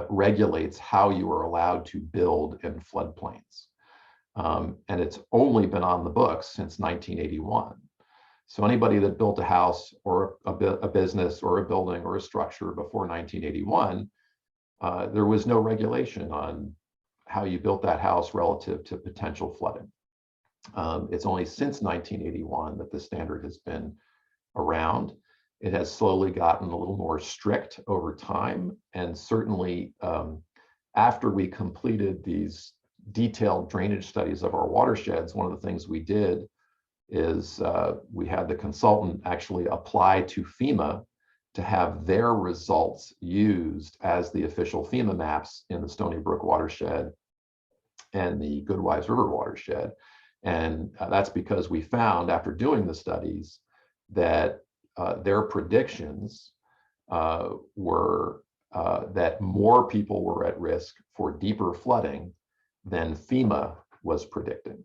regulates how you are allowed to build in floodplains. And it's only been on the books since 1981. So anybody that built a house or a business or a building or a structure before 1981, there was no regulation on how you built that house relative to potential flooding. It's only since 1981 that the standard has been around. It has slowly gotten a little more strict over time. And certainly after we completed these detailed drainage studies of our watersheds, one of the things we did is we had the consultant actually apply to Fema to have their results used as the official Fema maps in the Stony Brook watershed and the Goodwives River watershed. And that's because we found, after doing the studies, that their predictions were that more people were at risk for deeper flooding than FEMA was predicting.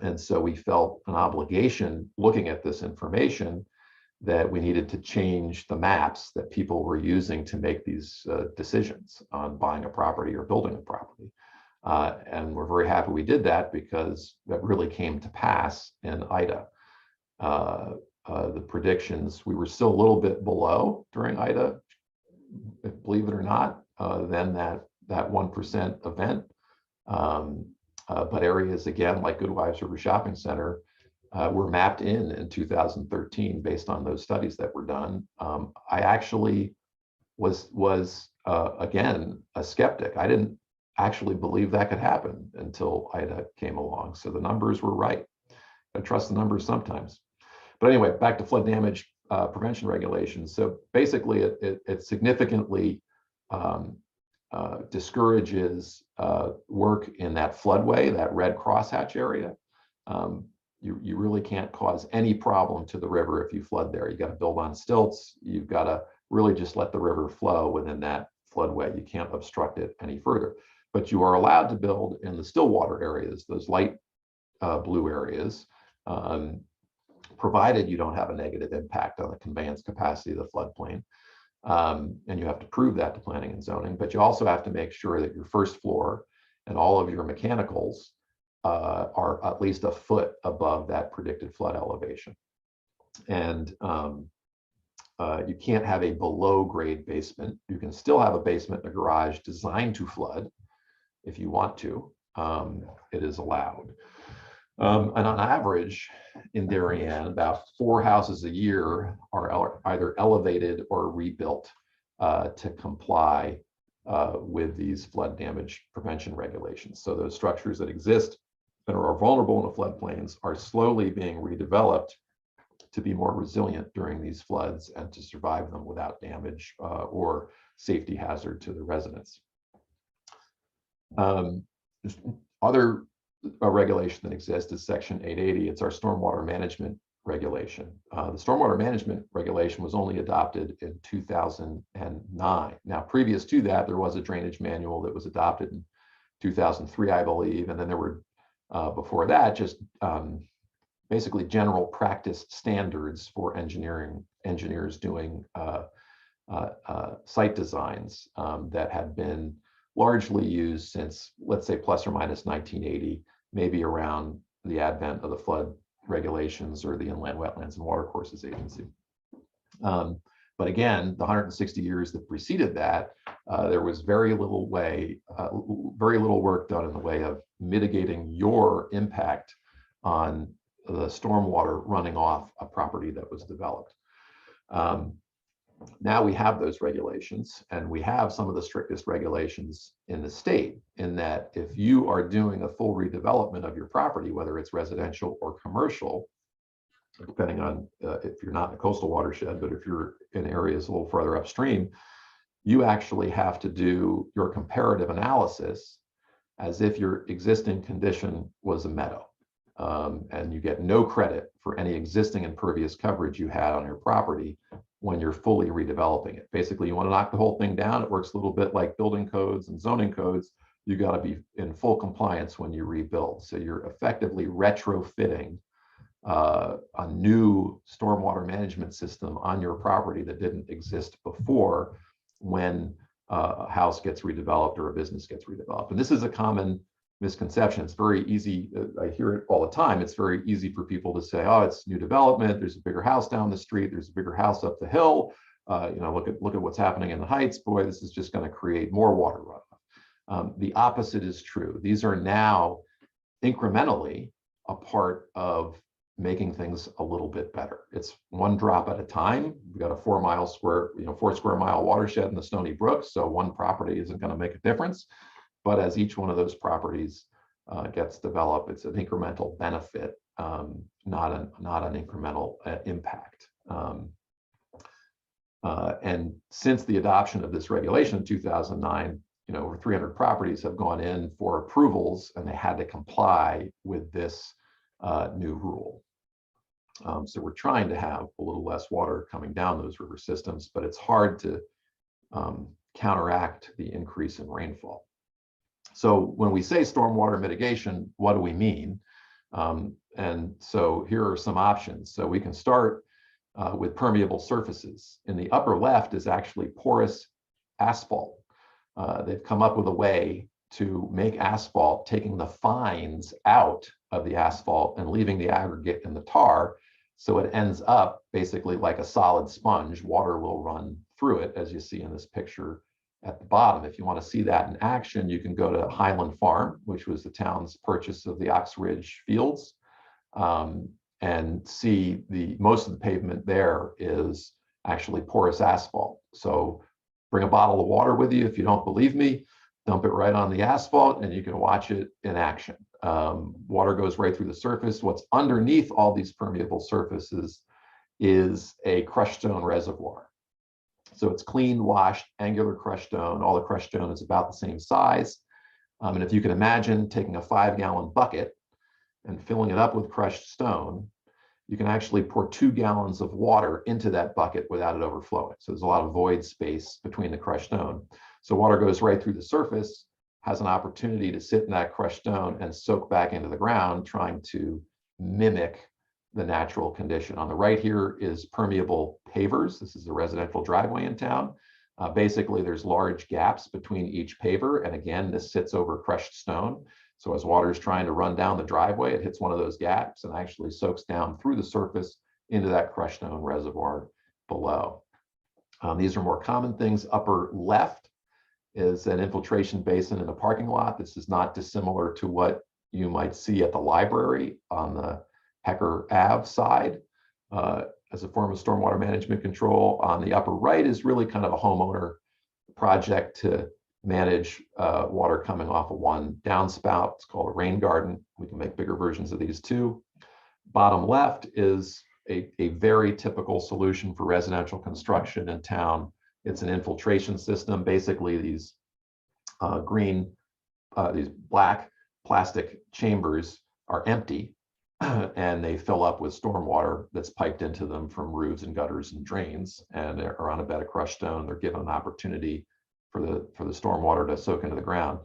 And so we felt an obligation, looking at this information, that we needed to change the maps that people were using to make these decisions on buying a property or building a property. And we're very happy we did that because that really came to pass in Ida. The predictions, we were still a little bit below during Ida, believe it or not, than that 1% event. But areas, again, like Goodwives River Shopping Center, were mapped in 2013 based on those studies that were done. I actually was again, a skeptic. I didn't actually believe that could happen until Ida came along. So the numbers were right. I trust the numbers sometimes. But anyway, back to flood damage prevention regulations. So basically, it significantly discourages work in that floodway, that red crosshatch area. You really can't cause any problem to the river if you flood there. You got to build on stilts. You've got to really just let the river flow within that floodway. You can't obstruct it any further. But you are allowed to build in the still water areas, those light blue areas, provided you don't have a negative impact on the conveyance capacity of the floodplain. And you have to prove that to planning and zoning, but you also have to make sure that your first floor and all of your mechanicals are at least a foot above that predicted flood elevation. And you can't have a below grade basement. You can still have a basement in a garage designed to flood if you want to. It is allowed. And on average, in Darien, about 4 houses a year are either elevated or rebuilt to comply with these flood damage prevention regulations. So those structures that exist and are vulnerable in the floodplains are slowly being redeveloped to be more resilient during these floods and to survive them without damage or safety hazard to the residents. Other regulation that exists is Section 880. It's our stormwater management regulation. The stormwater management regulation was only adopted in 2009. Now, previous to that, there was a drainage manual that was adopted in 2003, I believe, and then there were, before that, just basically general practice standards for engineers doing site designs that had been largely used since, let's say, plus or minus 1980, maybe around the advent of the flood regulations or the Inland Wetlands and Watercourses Agency. But again, the 160 years that preceded that, there was very little work done in the way of mitigating your impact on the stormwater running off a property that was developed. Now we have those regulations, and we have some of the strictest regulations in the state, in that if you are doing a full redevelopment of your property, whether it's residential or commercial, depending on if you're not in a coastal watershed, but if you're in areas a little further upstream, you actually have to do your comparative analysis as if your existing condition was a meadow. And you get no credit for any existing impervious coverage you had on your property when you're fully redeveloping it. Basically, you want to knock the whole thing down. It works a little bit like building codes and zoning codes. You got to be in full compliance when you rebuild. So you're effectively retrofitting a new stormwater management system on your property that didn't exist before when a house gets redeveloped or a business gets redeveloped. And this is a common misconception. It's very easy. I hear it all the time. It's very easy for people to say, "Oh, it's new development. There's a bigger house down the street. There's a bigger house up the hill. Look at what's happening in the Heights. Boy, this is just going to create more water runoff." The opposite is true. These are now incrementally a part of making things a little bit better. It's one drop at a time. We've got a 4 square mile watershed in the Stony Brook, so one property isn't going to make a difference. But as each one of those properties gets developed, it's an incremental benefit, not an incremental impact. And since the adoption of this regulation in 2009, over 300 properties have gone in for approvals, and they had to comply with this new rule. So we're trying to have a little less water coming down those river systems, but it's hard to counteract the increase in rainfall. So when we say stormwater mitigation, what do we mean? And so here are some options. So we can start with permeable surfaces. In the upper left is actually porous asphalt. They've come up with a way to make asphalt, taking the fines out of the asphalt and leaving the aggregate in the tar. So it ends up basically like a solid sponge. Water will run through it, as you see in this picture at the bottom. If you want to see that in action, you can go to Highland Farm, which was the town's purchase of the Ox Ridge fields, and see most of the pavement there is actually porous asphalt. So bring a bottle of water with you if you don't believe me, dump it right on the asphalt and you can watch it in action. Water goes right through the surface. What's underneath all these permeable surfaces is a crushed stone reservoir. So it's clean, washed, angular crushed stone. All the crushed stone is about the same size. And if you can imagine taking a 5-gallon bucket and filling it up with crushed stone, you can actually pour 2 gallons of water into that bucket without it overflowing. So there's a lot of void space between the crushed stone. So water goes right through the surface, has an opportunity to sit in that crushed stone and soak back into the ground, trying to mimic the natural condition. On the right here is Permeable Pavers. This is a residential driveway in town. Basically, there's large gaps between each paver. And again, this sits over crushed stone. So as water is trying to run down the driveway, it hits one of those gaps and actually soaks down through the surface into that crushed stone reservoir below. These are more common things. Upper left is an infiltration basin in a parking lot. This is not dissimilar to what you might see at the library on the Hecker Ave side as a form of stormwater management control. On the upper right is really kind of a homeowner project to manage water coming off of one downspout. It's called a rain garden. We can make bigger versions of these too. Bottom left is a very typical solution for residential construction in town. It's an infiltration system. Basically, these these black plastic chambers are empty and they fill up with stormwater that's piped into them from roofs and gutters and drains, and they're on a bed of crushed stone. They're given an opportunity for the stormwater to soak into the ground.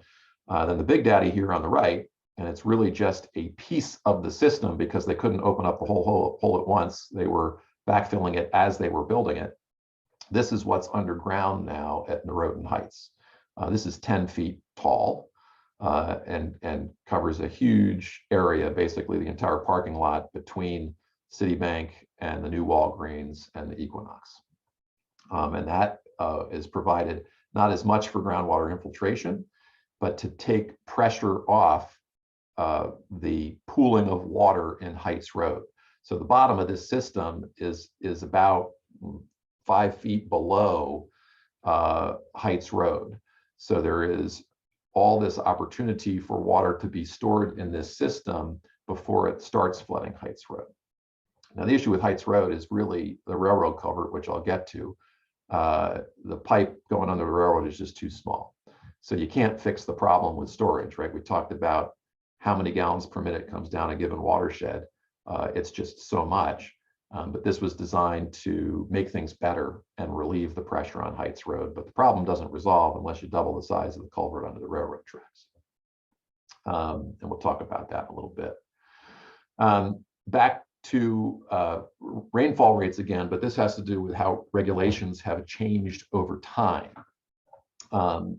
Then the big daddy here on the right, and it's really just a piece of the system because they couldn't open up the whole hole at once. They were backfilling it as they were building it. This is what's underground now at Norotan Heights. This is 10 feet tall and covers a huge area, basically the entire parking lot between Citibank and the new Walgreens and the Equinox. And that is provided not as much for groundwater infiltration, but to take pressure off the pooling of water in Heights Road. So the bottom of this system is about 5 feet below Heights Road. So there is all this opportunity for water to be stored in this system before it starts flooding Heights Road. Now, the issue with Heights Road is really the railroad culvert, which I'll get to. The pipe going under the railroad is just too small. So you can't fix the problem with storage, right? We talked about how many gallons per minute comes down a given watershed. It's just so much. But this was designed to make things better and relieve the pressure on Heights Road. But the problem doesn't resolve unless you double the size of the culvert under the railroad tracks. And we'll talk about that in a little bit. Back to rainfall rates again, but this has to do with how regulations have changed over time.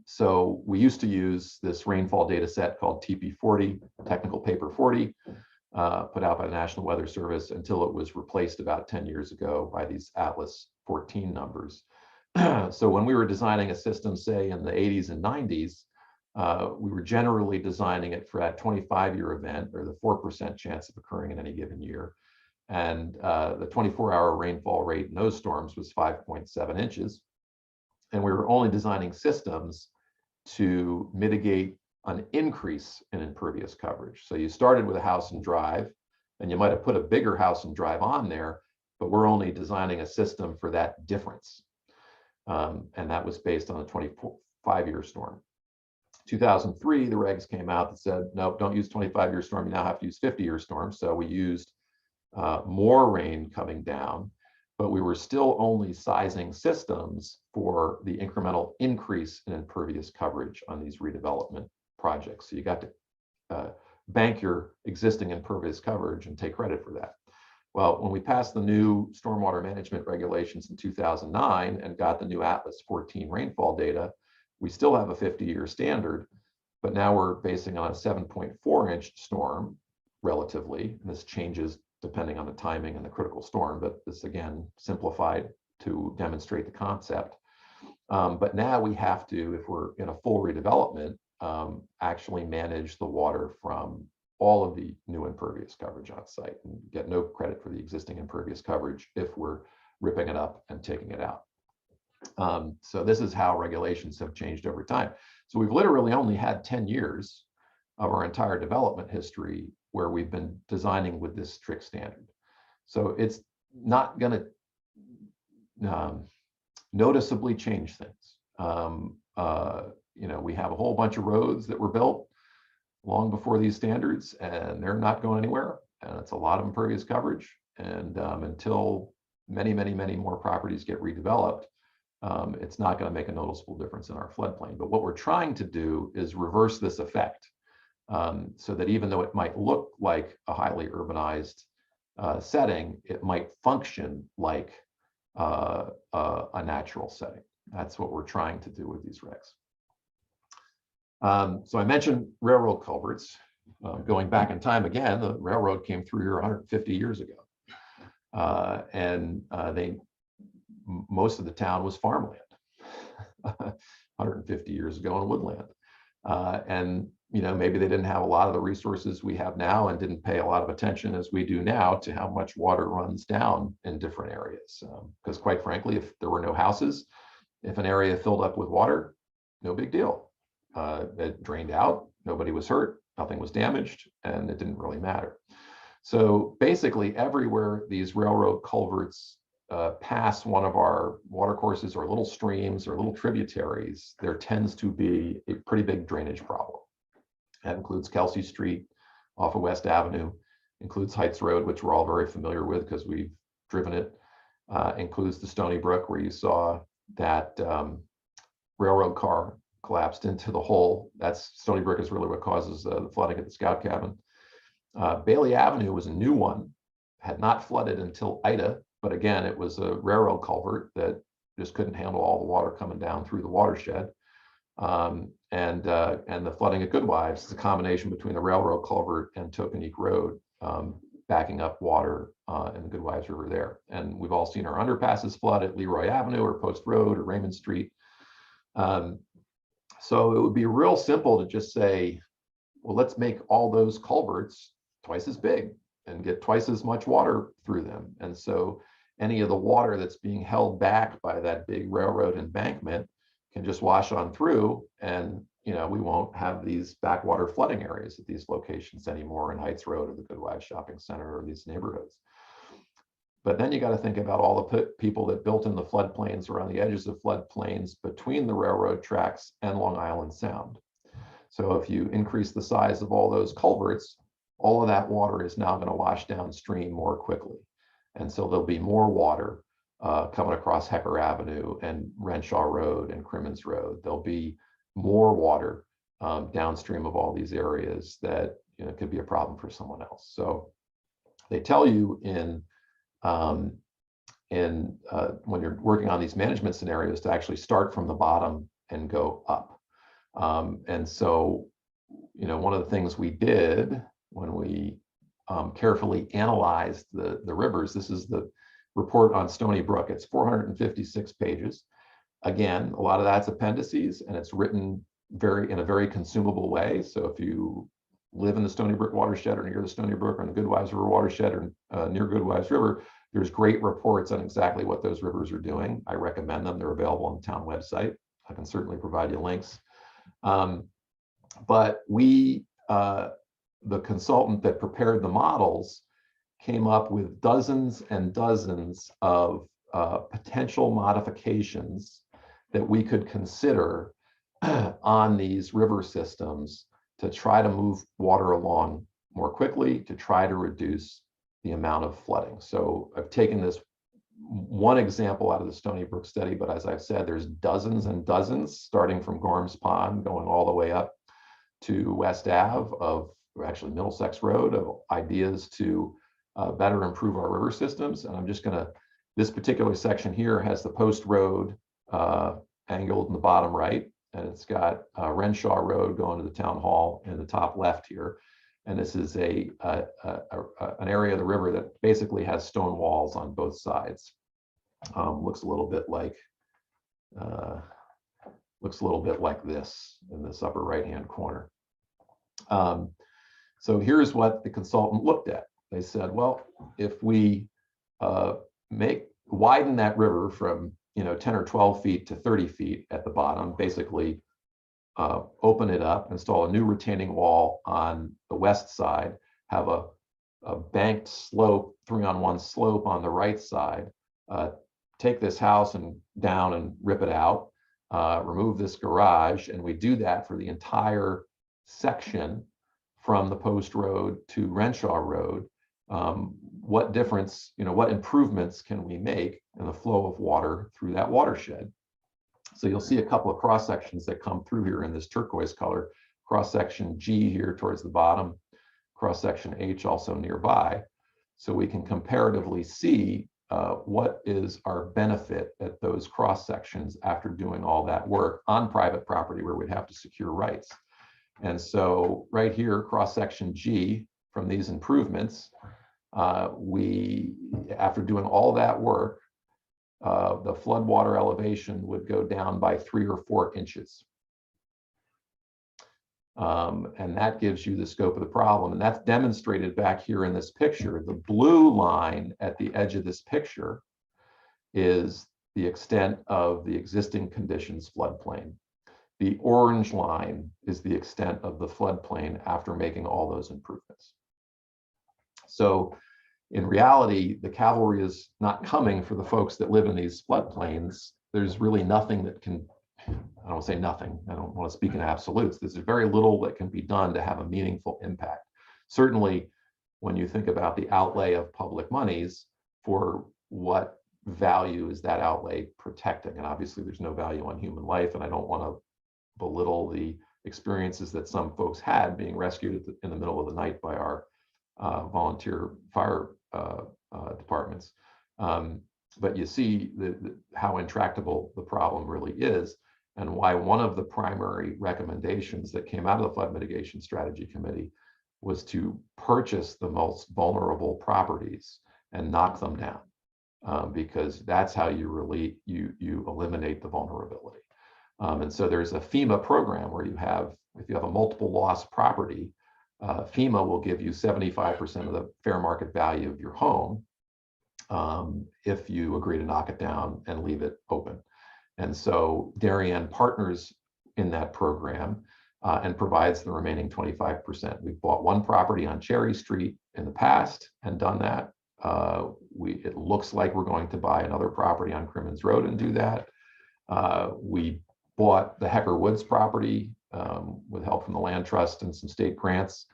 So we used to use this rainfall data set called TP40, Technical Paper 40, put out by the National Weather Service until it was replaced about 10 years ago by these Atlas 14 numbers. So when we were designing a system, say in the 80s and 90s, we were generally designing it for that 25-year event or the 4% chance of occurring in any given year. And the 24-hour rainfall rate in those storms was 5.7 inches. And we were only designing systems to mitigate an increase in impervious coverage. So you started with a house and drive, and you might have put a bigger house and drive on there, but we're only designing a system for that difference. And that was based on a 25-year storm. 2003, the regs came out that said, no, don't use 25-year storm, you now have to use 50-year storm. So we used more rain coming down, but we were still only sizing systems for the incremental increase in impervious coverage on these redevelopment projects. So you got to bank your existing impervious coverage and take credit for that. Well, when we passed the new stormwater management regulations in 2009 and got the new Atlas 14 rainfall data, we still have a 50-year standard, but now we're basing on a 7.4-inch storm relatively, and this changes depending on the timing and the critical storm, but this again simplified to demonstrate the concept. But now we have to, if we're in a full redevelopment, actually manage the water from all of the new impervious coverage on site and get no credit for the existing impervious coverage if we're ripping it up and taking it out. So this is how regulations have changed over time. So we've literally only had 10 years of our entire development history where we've been designing with this strict standard. So it's not going to noticeably change things. You know, we have a whole bunch of roads that were built long before these standards, and they're not going anywhere. And it's a lot of impervious coverage. And until many more properties get redeveloped, it's not going to make a noticeable difference in our floodplain. But what we're trying to do is reverse this effect, so that even though it might look like a highly urbanized setting, it might function like a natural setting. That's what we're trying to do with these regs. So I mentioned railroad culverts. Going back in time again, the railroad came through here 150 years ago. And most of the town was farmland 150 years ago in woodland. And you know, maybe they didn't have a lot of the resources we have now and didn't pay a lot of attention as we do now to how much water runs down in different areas. Because quite frankly, if there were no houses, if an area filled up with water, no big deal. It drained out, nobody was hurt, nothing was damaged, and it didn't really matter. So basically everywhere these railroad culverts pass one of our watercourses or little streams or little tributaries, there tends to be a pretty big drainage problem. That includes Kelsey Street off of West Avenue, includes Heights Road, which we're all very familiar with because we've driven it, includes the Stony Brook, where you saw that railroad car collapsed into the hole. That's Stony Brook is really what causes the flooding at the Scout Cabin. Bailey Avenue was a new one, had not flooded until Ida, but again, it was a railroad culvert that just couldn't handle all the water coming down through the watershed. And the flooding at Goodwives is a combination between the railroad culvert and Tokenique Road, backing up water in the Goodwives River there. And we've all seen our underpasses flood at Leroy Avenue or Post Road or Raymond Street. So it would be real simple to just say, well, let's make all those culverts twice as big and get twice as much water through them. And so any of the water that's being held back by that big railroad embankment can just wash on through, and you know, we won't have these backwater flooding areas at these locations anymore in Heights Road or the Goodwives Shopping Center or these neighborhoods. But then you got to think about all the people that built in the floodplains or on the edges of floodplains between the railroad tracks and Long Island Sound. So if you increase the size of all those culverts, all of that water is now going to wash downstream more quickly. And so there'll be more water coming across Hecker Avenue and Renshaw Road and Crimmins Road. There'll be more water downstream of all these areas that, you know, could be a problem for someone else. So they tell you when you're working on these management scenarios to actually start from the bottom and go up. And so, you know, one of the things we did when we carefully analyzed the rivers, this is the report on Stony Brook. It's 456 pages. Again, a lot of that's appendices, and it's written in a very consumable way. So if you live in the Stony Brook watershed or near the Stony Brook or in the Goodwives River watershed or near Goodwives River, there's great reports on exactly what those rivers are doing. I recommend them. They're available on the town website. I can certainly provide you links. But the consultant that prepared the models came up with dozens and dozens of potential modifications that we could consider on these river systems to try to move water along more quickly, to try to reduce the amount of flooding. So I've taken this one example out of the Stony Brook study, but as I've said, there's dozens and dozens, starting from Gorham's Pond, going all the way up to West Ave of, or actually Middlesex Road, of ideas to better improve our river systems. And I'm just gonna, this particular section here has the Post Road angled in the bottom right. and it's got Renshaw Road going to the town hall in the top left here. And this is an area of the river that basically has stone walls on both sides. Looks a little bit like this in this upper right-hand corner. So here's what the consultant looked at. They said, well, if we widen that river from 10 or 12 feet to 30 feet at the bottom, basically open it up, install a new retaining wall on the west side, have a banked slope, 3-on-1 slope on the right side, take this house and down and rip it out, remove this garage, and we do that for the entire section from the Post Road to Renshaw Road. What difference, what improvements can we make in the flow of water through that watershed? So you'll see a couple of cross sections that come through here in this turquoise color. Cross section G here towards the bottom, cross section H also nearby. So we can comparatively see what is our benefit at those cross sections after doing all that work on private property where we'd have to secure rights. And so right here, cross section G, from these improvements, after doing all that work, the floodwater elevation would go down by 3 or 4 inches. And that gives you the scope of the problem. And that's demonstrated back here in this picture. The blue line at the edge of this picture is the extent of the existing conditions floodplain. The orange line is the extent of the floodplain after making all those improvements. So in reality, the cavalry is not coming for the folks that live in these floodplains. There's really nothing that can, I don't say nothing, I don't want to speak in absolutes. There's very little that can be done to have a meaningful impact. Certainly, when you think about the outlay of public monies, for what value is that outlay protecting? And obviously there's no value on human life, and I don't want to belittle the experiences that some folks had being rescued in the middle of the night by our volunteer fire departments. But you see how intractable the problem really is, and why one of the primary recommendations that came out of the Flood Mitigation Strategy Committee was to purchase the most vulnerable properties and knock them down, because that's how you eliminate the vulnerability. And so there's a Fema program where if you have a multiple loss property, Fema will give you 75% of the fair market value of your home if you agree to knock it down and leave it open. And so Darien partners in that program and provides the remaining 25%. We've bought one property on Cherry Street in the past and done that. It looks like we're going to buy another property on Crimmins Road and do that. We bought the Hecker Woods property with help from the Land Trust and some state grants.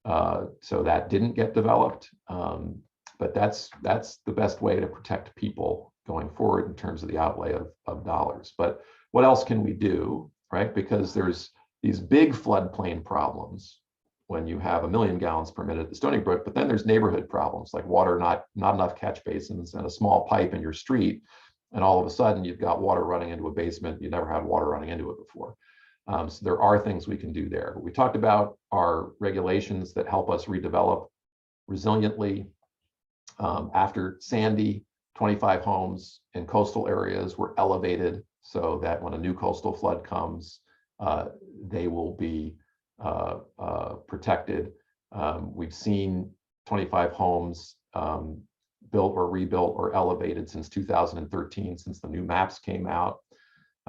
So that didn't get developed. But that's the best way to protect people going forward in terms of the outlay of dollars. But what else can we do, right? Because there's these big floodplain problems when you have 1 million gallons per minute at the Stony Brook, but then there's neighborhood problems like water, not enough catch basins and a small pipe in your street. And all of a sudden you've got water running into a basement. You never had water running into it before. So there are things we can do there. We talked about our regulations that help us redevelop resiliently. After Sandy, 25 homes in coastal areas were elevated so that when a new coastal flood comes, they will be protected. We've seen 25 homes built or rebuilt or elevated since 2013, since the new maps came out.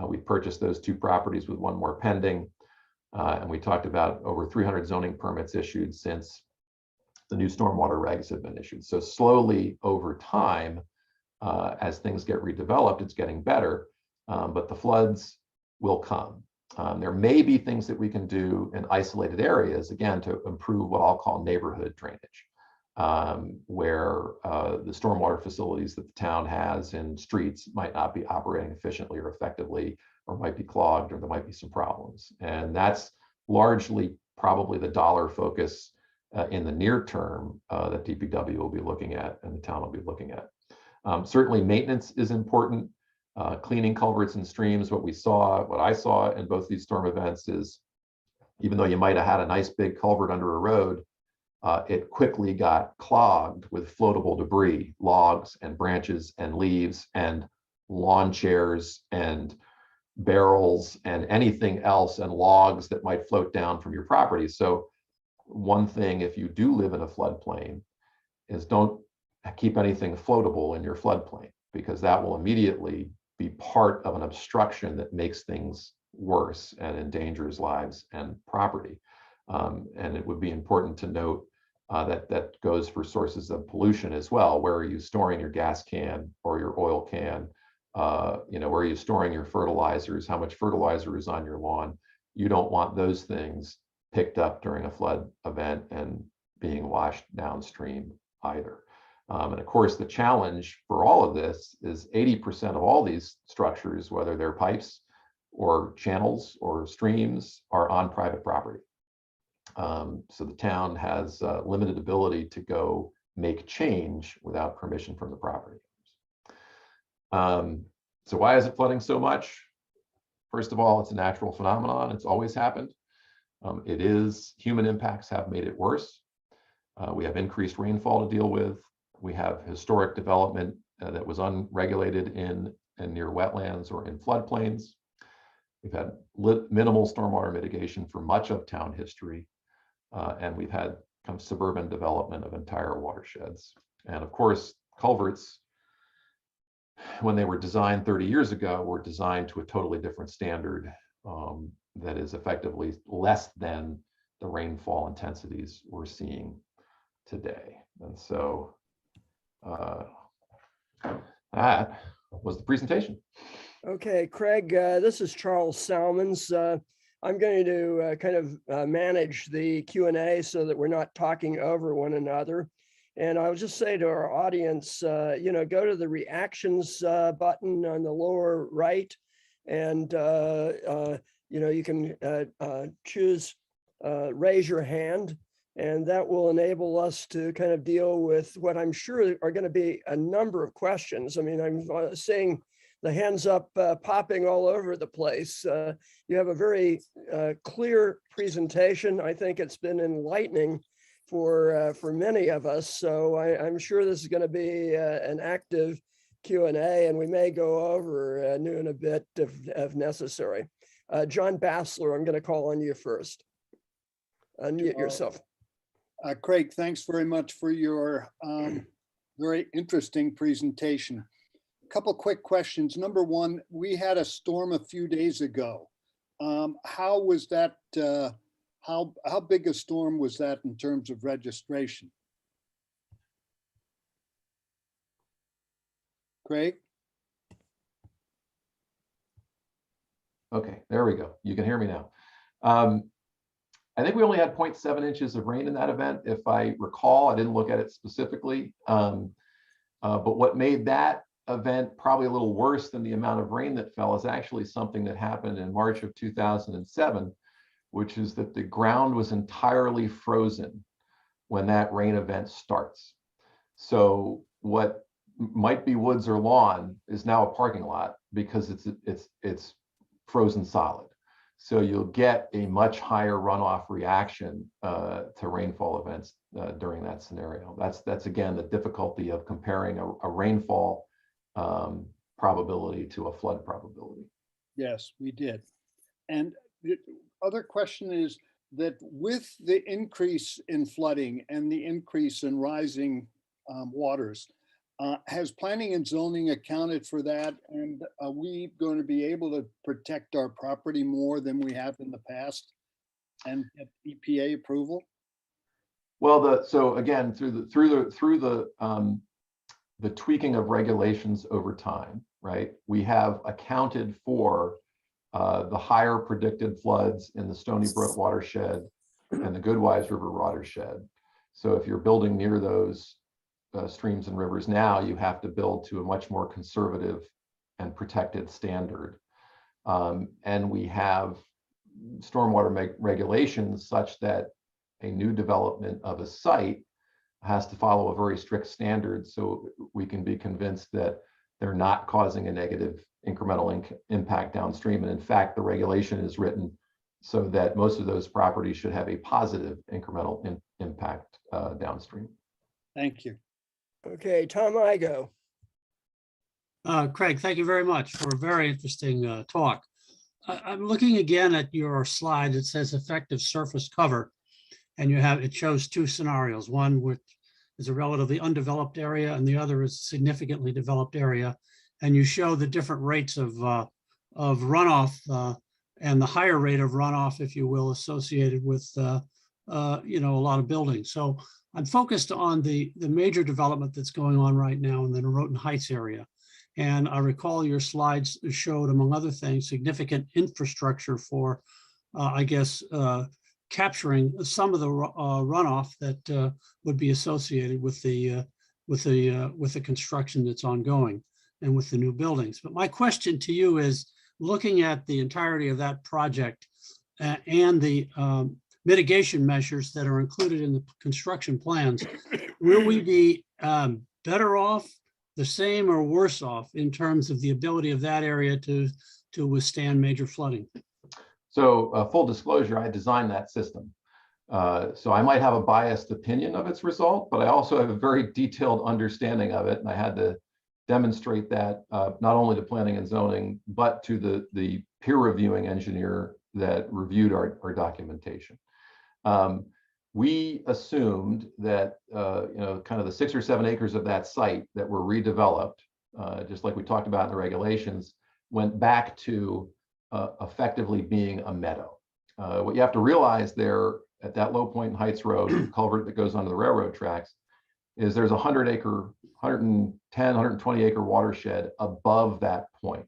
We purchased those 2 properties with 1 more pending. And we talked about over 300 zoning permits issued since the new stormwater regs have been issued. So slowly over time, as things get redeveloped, it's getting better, but the floods will come. There may be things that we can do in isolated areas, again, to improve what I'll call neighborhood drainage, where the stormwater facilities that the town has in streets might not be operating efficiently or effectively, or might be clogged, or there might be some problems. And that's largely probably the dollar focus in the near term that DPW will be looking at and the town will be looking at. Certainly maintenance is important. Cleaning culverts and streams, what I saw in both these storm events is, even though you might have had a nice big culvert under a road, it quickly got clogged with floatable debris, logs and branches and leaves and lawn chairs and barrels and anything else, and logs that might float down from your property. So one thing, if you do live in a floodplain, is don't keep anything floatable in your floodplain, because that will immediately be part of an obstruction that makes things worse and endangers lives and property. And it would be important to note that goes for sources of pollution as well. Where are you storing your gas can or your oil can? Where are you storing your fertilizers? How much fertilizer is on your lawn? You don't want those things picked up during a flood event and being washed downstream either. And of course, the challenge for all of this is 80% of all these structures, whether they're pipes or channels or streams, are on private property. So the town has limited ability to go make change without permission from the property owners. So why is it flooding so much? First of all, it's a natural phenomenon. It's always happened. Human impacts have made it worse. We have increased rainfall to deal with. We have historic development that was unregulated in near wetlands or in floodplains. We've had minimal stormwater mitigation for much of town history. And we've had kind of suburban development of entire watersheds. And of course, culverts, when they were designed 30 years ago, were designed to a totally different standard that is effectively less than the rainfall intensities we're seeing today. And so that was the presentation. Okay, Craig, this is Charles Salmons. I'm going to kind of manage the Q&A so that we're not talking over one another. And I'll just say to our audience, go to the reactions button on the lower right, and you can choose raise your hand, and that will enable us to kind of deal with what I'm sure are going to be a number of questions. I mean, I'm seeing the hands up popping all over the place. You have a very clear presentation. I think it's been enlightening for many of us. So I'm sure this is going to be an active Q&A, and we may go over noon a bit if necessary. John Bassler, I'm going to call on you first. Unmute yourself. Craig, thanks very much for your very interesting presentation. A couple quick questions. Number one, we had a storm a few days ago. How was that? How big a storm was that in terms of registration? Craig? Okay, there we go. You can hear me now. I think we only had 0.7 inches of rain in that event, if I recall. I didn't look at it specifically. But what made that event probably a little worse than the amount of rain that fell is actually something that happened in March of 2007, which is that the ground was entirely frozen when that rain event starts. So what might be woods or lawn is now a parking lot because it's frozen solid. So you'll get a much higher runoff reaction to rainfall events during that scenario. That's again the difficulty of comparing a rainfall probability to a flood probability. Yes, we did. And the other question is that with the increase in flooding and the increase in rising waters, has planning and zoning accounted for that? And are we going to be able to protect our property more than we have in the past and get EPA approval? Well, so again, through the tweaking of regulations over time, right? We have accounted for the higher predicted floods in the Stony Brook watershed and the Goodwise River watershed. So if you're building near those streams and rivers now, you have to build to a much more conservative and protected standard. And we have stormwater regulations such that a new development of a site has to follow a very strict standard so we can be convinced that they're not causing a negative incremental impact downstream. And in fact, the regulation is written so that most of those properties should have a positive incremental impact downstream. Thank you. Okay, Tom Igo. Craig, thank you very much for a very interesting talk. I'm looking again at your slide that says effective surface cover, and it shows two scenarios. One which is a relatively undeveloped area, and the other is a significantly developed area. And you show the different rates of runoff and the higher rate of runoff, if you will, associated with a lot of buildings. So I'm focused on the major development that's going on right now in the Norotan Heights area. And I recall your slides showed, among other things, significant infrastructure for, capturing some of the runoff that would be associated with the construction that's ongoing and with the new buildings. But my question to you is, looking at the entirety of that project and the mitigation measures that are included in the construction plans, will we be better off, the same, or worse off in terms of the ability of that area to withstand major flooding? So full disclosure, I designed that system. So I might have a biased opinion of its result, but I also have a very detailed understanding of it. And I had to demonstrate that not only to planning and zoning, but to the peer reviewing engineer that reviewed our documentation. We assumed that kind of the 6 or 7 acres of that site that were redeveloped, just like we talked about in the regulations, went back to effectively being a meadow. What you have to realize there at that low point in Heights Road, culvert that goes onto the railroad tracks, is there's 110, 120 acre watershed above that point.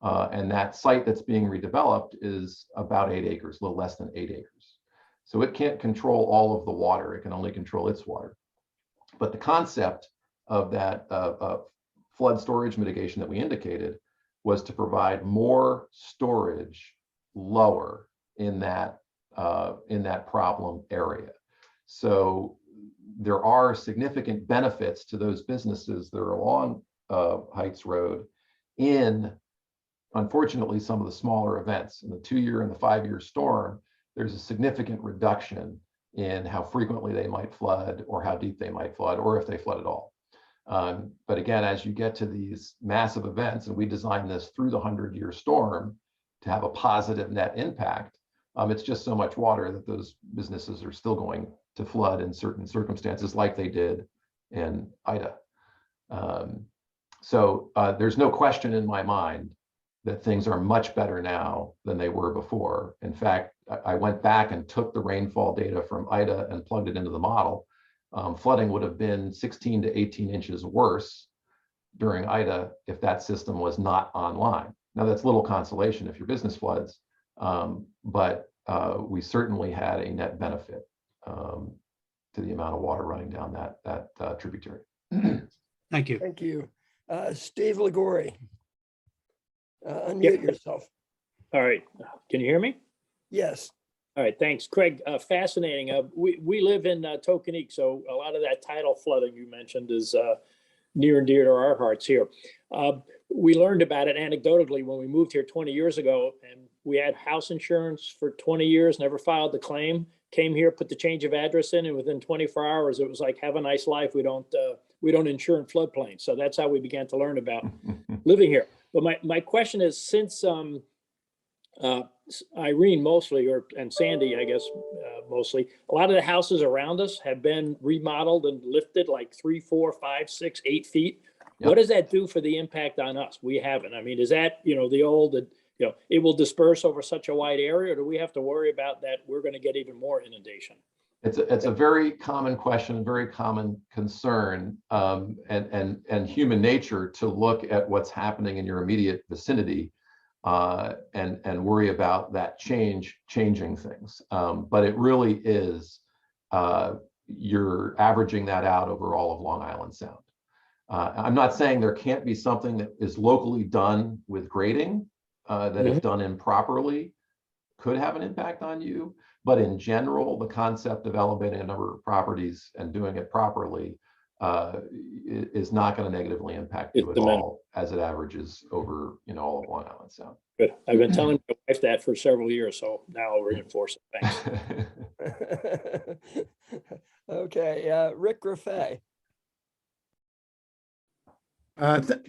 And that site that's being redeveloped is about 8 acres, a little less than 8 acres. So it can't control all of the water. It can only control its water. But the concept of that flood storage mitigation that we indicated was to provide more storage lower in that problem area. So there are significant benefits to those businesses that are along Heights Road in, unfortunately, some of the smaller events. In the 2-year and the 5-year storm, there's a significant reduction in how frequently they might flood or how deep they might flood, or if they flood at all. But again, as you get to these massive events, and we designed this through the 100-year storm to have a positive net impact, it's just so much water that those businesses are still going to flood in certain circumstances like they did in Ida. So there's no question in my mind that things are much better now than they were before. In fact, I went back and took the rainfall data from Ida and plugged it into the model. Flooding would have been 16 to 18 inches worse during Ida if that system was not online. Now that's little consolation if your business floods, but we certainly had a net benefit to the amount of water running down that tributary. Thank you. Thank you. Steve Ligori. Unmute yourself. All right. Can you hear me? Yes. All right. Thanks, Craig. Fascinating. We live in Tokenique, so a lot of that tidal flooding you mentioned is near and dear to our hearts here. We learned about it anecdotally when we moved here 20 years ago, and we had house insurance for 20 years, never filed the claim, came here, put the change of address in, and within 24 hours, it was like, have a nice life. We don't insure in floodplains. So that's how we began to learn about living here. But my question is, since Irene mostly, and Sandy, I guess, mostly, a lot of the houses around us have been remodeled and lifted like 3, 4, 5, 6, 8 feet. Yep. What does that do for the impact on us? We haven't. I mean, is that, the old, it will disperse over such a wide area, or do we have to worry about that we're going to get even more inundation? It's a very common question, very common concern, and human nature to look at what's happening in your immediate vicinity and worry about that changing things. But it really is, you're averaging that out over all of Long Island Sound. I'm not saying there can't be something that is locally done with grading that if done improperly could have an impact on you. But in general, the concept of elevating a number of properties and doing it properly is not going to negatively impact you at all as it averages over, all of Long Island Sound. Good. I've been telling my wife that for several years, so now I'll reinforce it. Thanks. Okay, Rick Graffet.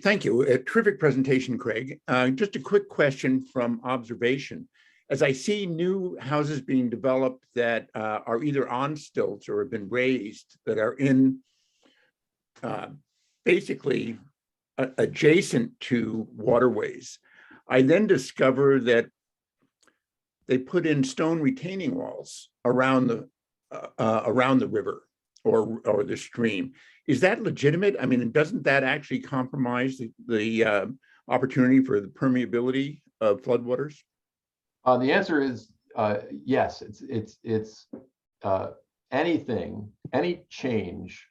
Thank you. A terrific presentation, Craig. Just a quick question from observation. As I see new houses being developed that are either on stilts or have been raised, that are in basically adjacent to waterways, I then discover that they put in stone retaining walls around the river or the stream. Is that legitimate? I mean, doesn't that actually compromise the opportunity for the permeability of floodwaters? The answer is yes. It's any change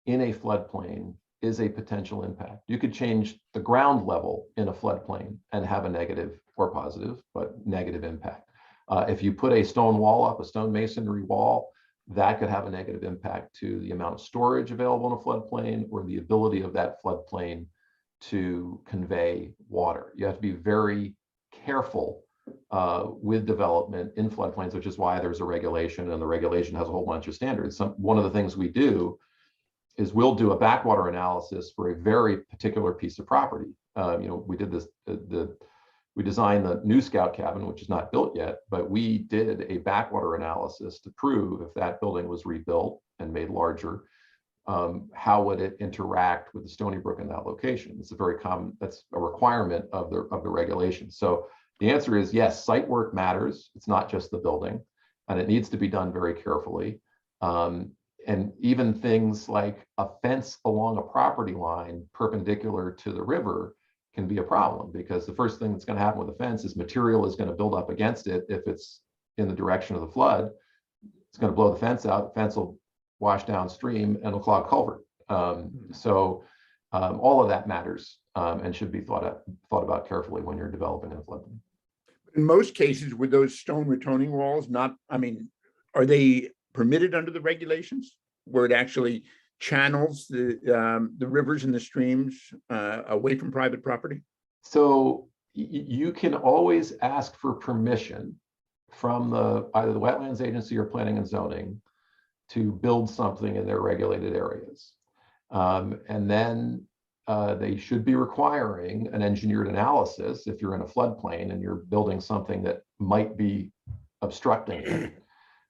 in a floodplain is a potential impact. You could change the ground level in a floodplain and have a negative or positive, but negative impact. If you put a stone wall up, a stone masonry wall, that could have a negative impact to the amount of storage available in a floodplain or the ability of that floodplain to convey water. You have to be very careful with development in floodplains, which is why there's a regulation, and the regulation has a whole bunch of standards. One of the things we do is we'll do a backwater analysis for a very particular piece of property. We did this, we designed the new scout cabin, which is not built yet, but we did a backwater analysis to prove if that building was rebuilt and made larger, how would it interact with the Stony Brook in that location? It's a very common, that's a requirement of the regulation. So the answer is yes, site work matters. It's not just the building, and it needs to be done very carefully. And even things like a fence along a property line perpendicular to the river can be a problem, because the first thing that's going to happen with a fence is material is going to build up against it. If it's in the direction of the flood, it's going to blow the fence out. The fence will wash downstream and will clog culvert. So all of that matters and should be thought about carefully when you're developing in a floodplain. In most cases, with those stone retaining walls, are they permitted under the regulations where it actually channels the rivers and the streams away from private property? So you can always ask for permission from either the wetlands agency or planning and zoning to build something in their regulated areas. And then they should be requiring an engineered analysis if you're in a floodplain and you're building something that might be obstructing it.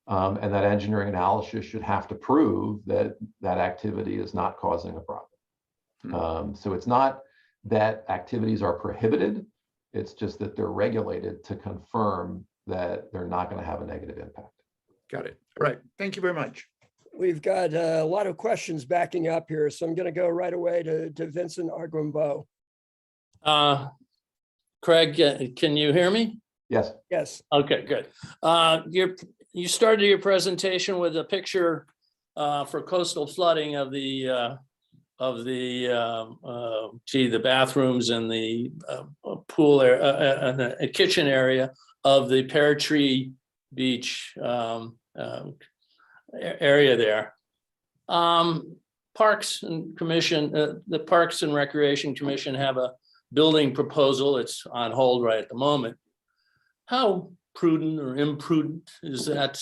And that engineering analysis should have to prove that that activity is not causing a problem. So it's not that activities are prohibited, it's just that they're regulated to confirm that they're not going to have a negative impact. Got it. All right. Thank you very much. We've got a lot of questions backing up here, so I'm going to go right away to Vincent Argumbo. Craig, can you hear me? Yes. Yes. Okay, good. You started your presentation with a picture for coastal flooding of the bathrooms and the pool area and the kitchen area of the Pear Tree Beach area there. Parks and Commission, the Parks and Recreation Commission have a building proposal. It's on hold right at the moment. How prudent or imprudent is that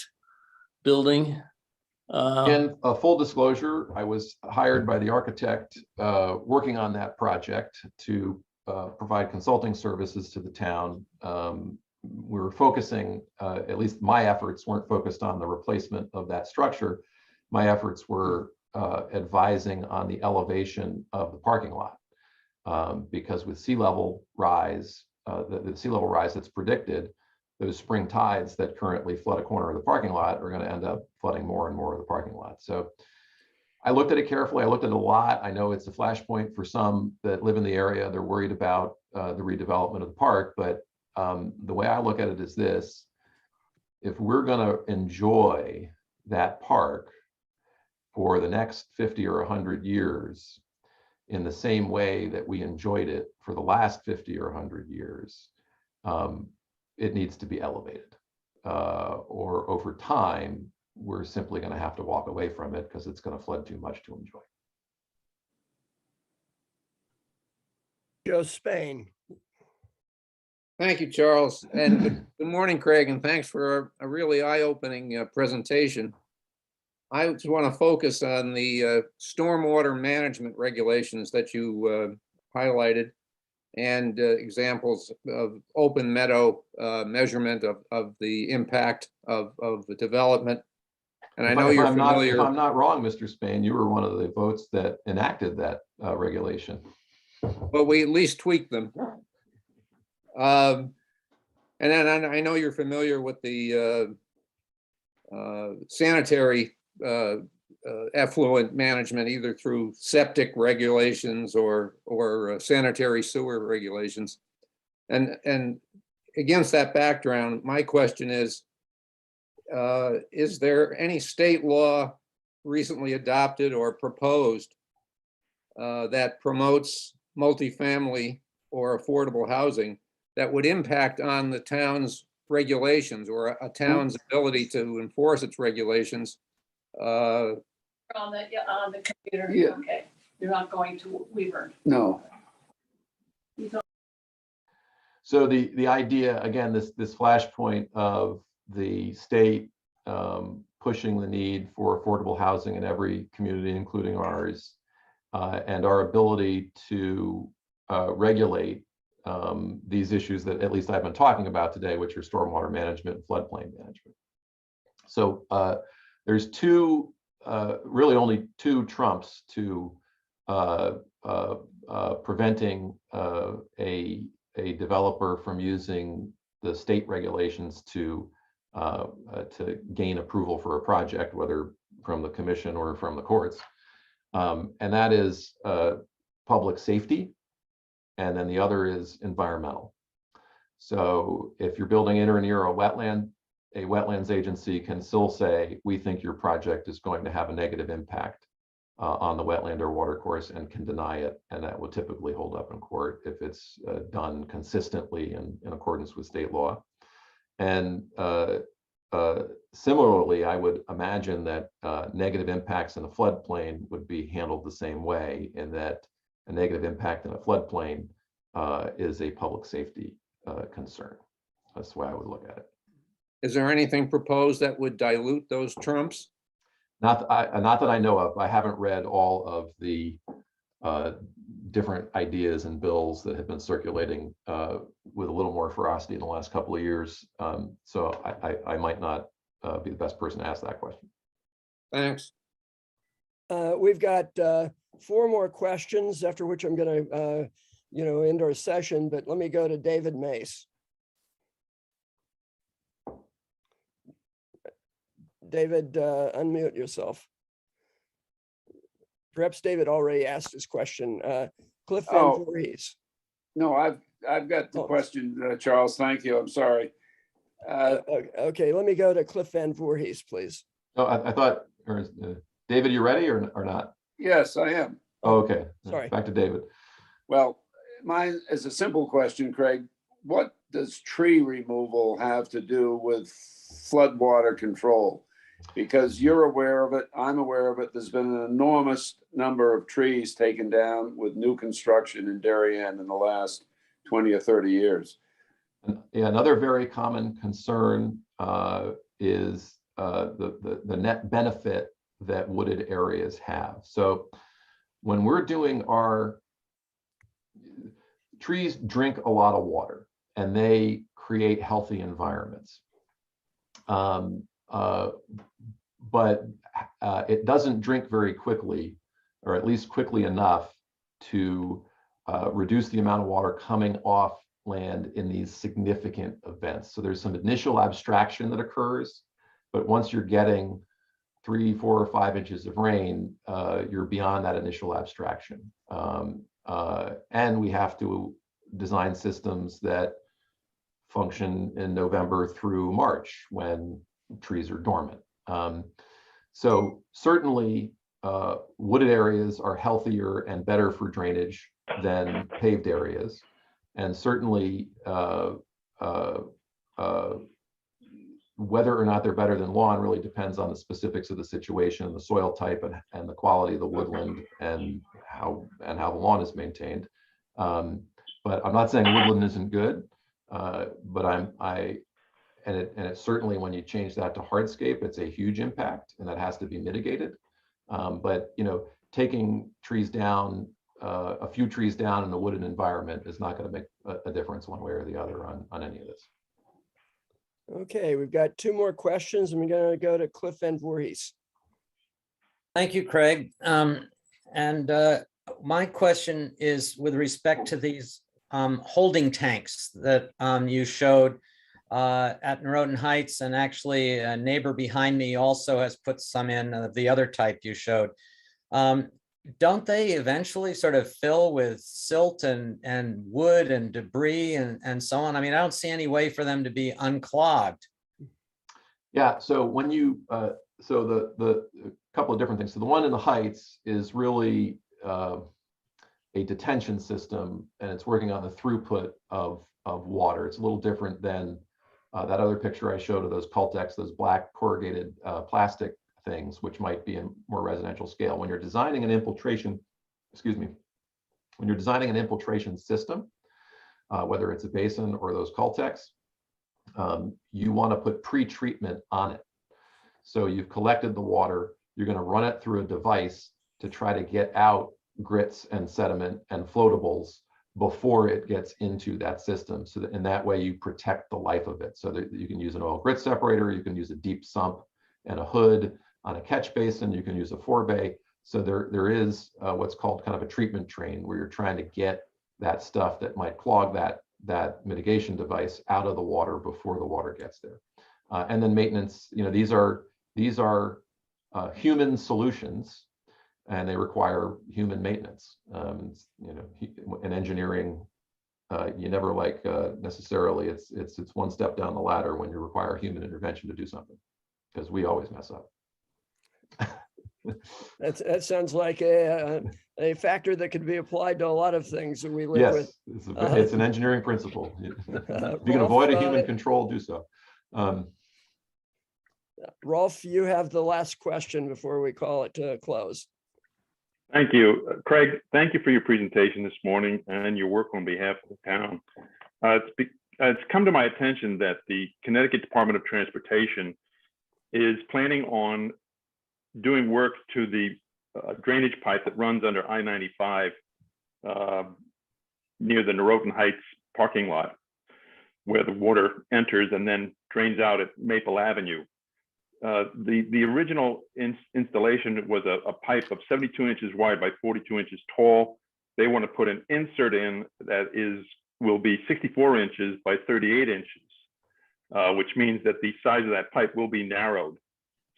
building? In full disclosure, I was hired by the architect working on that project to provide consulting services to the town. We were focusing, at least my efforts weren't focused on the replacement of that structure. My efforts were advising on the elevation of the parking lot, because with sea level rise, the sea level rise that's predicted, those spring tides that currently flood a corner of the parking lot are going to end up flooding more and more of the parking lot. So I looked at it carefully. I looked at it a lot. I know it's a flashpoint for some that live in the area. They're worried about the redevelopment of the park, but the way I look at it is this: if we're going to enjoy that park for the next 50 or 100 years in the same way that we enjoyed it for the last 50 or 100 years, it needs to be elevated. Or over time, we're simply going to have to walk away from it because it's going to flood too much to enjoy. Joe Spain. Thank you, Charles, and good morning, Craig, and thanks for a really eye-opening presentation. I just want to focus on the stormwater management regulations that you highlighted and examples of open meadow measurement of the impact of the development. And I know you're familiar. If I'm not wrong, Mr. Spain, you were one of the votes that enacted that regulation. But we at least tweaked them. And then I know you're familiar with the sanitary effluent management, either through septic regulations or sanitary sewer regulations. And against that background, my question is there any state law recently adopted or proposed that promotes multifamily or affordable housing that would impact on the town's regulations or a town's ability to enforce its regulations? On the computer? Yeah. Okay, you're not going to Weaver. No. So the idea, again, this flashpoint of the state pushing the need for affordable housing in every community, including ours, and our ability to regulate these issues that at least I've been talking about today, which are stormwater management and floodplain management. So there's really only two trumps to preventing a developer from using the state regulations to gain approval for a project, whether from the commission or from the courts. And that is public safety. And then the other is environmental. So if you're building in or near a wetlands agency can still say, we think your project is going to have a negative impact on the wetland or watercourse, and can deny it. And that will typically hold up in court if it's done consistently in accordance with state law. And similarly, I would imagine that negative impacts in a floodplain would be handled the same way, in that a negative impact in a floodplain is a public safety concern. That's the way I would look at it. Is there anything proposed that would dilute those trumps? Not that I know of. I haven't read all of the different ideas and bills that have been circulating with a little more ferocity in the last couple of years. So I might not be the best person to ask that question. Thanks. We've got 4 more questions, after which I'm going to, end our session, but let me go to David Mace. David, unmute yourself. Perhaps David already asked his question. Cliff Van Voorhees. No, I've got the question, Charles. Thank you. I'm sorry. Okay, let me go to Cliff Van Voorhees, please. Oh, I thought, David, you ready or not? Yes, I am. Oh, okay. Sorry. Back to David. Well, mine is a simple question, Craig. What does tree removal have to do with floodwater control? Because you're aware of it, I'm aware of it. There's been an enormous number of trees taken down with new construction in Darien in the last 20 or 30 years. Yeah, another very common concern is the net benefit that wooded areas have. So when we're doing trees drink a lot of water and they create healthy environments. But it doesn't drink very quickly, or at least quickly enough to reduce the amount of water coming off land in these significant events. So there's some initial abstraction that occurs, but once you're getting 3, 4, or 5 inches of rain, you're beyond that initial abstraction. And we have to design systems that function in November through March when trees are dormant. So certainly wooded areas are healthier and better for drainage than paved areas. And certainly whether or not they're better than lawn really depends on the specifics of the situation, the soil type, and the quality of the woodland, and how the lawn is maintained. But I'm not saying woodland isn't good, but it certainly, when you change that to hardscape, it's a huge impact, and that has to be mitigated. But taking trees down, a few trees down in a wooded environment is not going to make a difference one way or the other on any of this. Okay, we've got two more questions, and we're going to go to Cliff Van Voorhees. Thank you, Craig. My question is with respect to these holding tanks that you showed at Norotan Heights, and actually a neighbor behind me also has put some in of the other type you showed. Don't they eventually sort of fill with silt and wood and debris and so on? I mean, I don't see any way for them to be unclogged. Yeah, so when you, so the couple of different things. So the one in the Heights is really a detention system, and it's working on the throughput of water. It's a little different than that other picture I showed of those Cultex, those black corrugated plastic things, which might be in more residential scale. When you're designing an infiltration, when you're designing an infiltration system, whether it's a basin or those Cultex, you want to put pre-treatment on it. So you've collected the water, you're going to run it through a device to try to get out grits and sediment and floatables before it gets into that system. So that in that way you protect the life of it. So that you can use an oil grit separator, you can use a deep sump and a hood. On a catch basin, you can use a 4-bay. So there is what's called kind of a treatment train, where you're trying to get that stuff that might clog that mitigation device out of the water before the water gets there. And then maintenance, these are human solutions, and they require human maintenance. In engineering, you never necessarily, it's one step down the ladder when you require human intervention to do something, because we always mess up. That sounds like a factor that could be applied to a lot of things that we live with. Yes, it's an engineering principle. If you can avoid a human control, do so. Rolf, you have the last question before we call it to a close. Thank you. Craig, thank you for your presentation this morning and your work on behalf of the town. It's come to my attention that the Connecticut Department of Transportation is planning on doing work to the drainage pipe that runs under I-95 near the Norotan Heights parking lot, where the water enters and then drains out at Maple Avenue. The original installation was a pipe of 72 inches wide by 42 inches tall. They want to put an insert in that will be 64 inches by 38 inches, which means that the size of that pipe will be narrowed.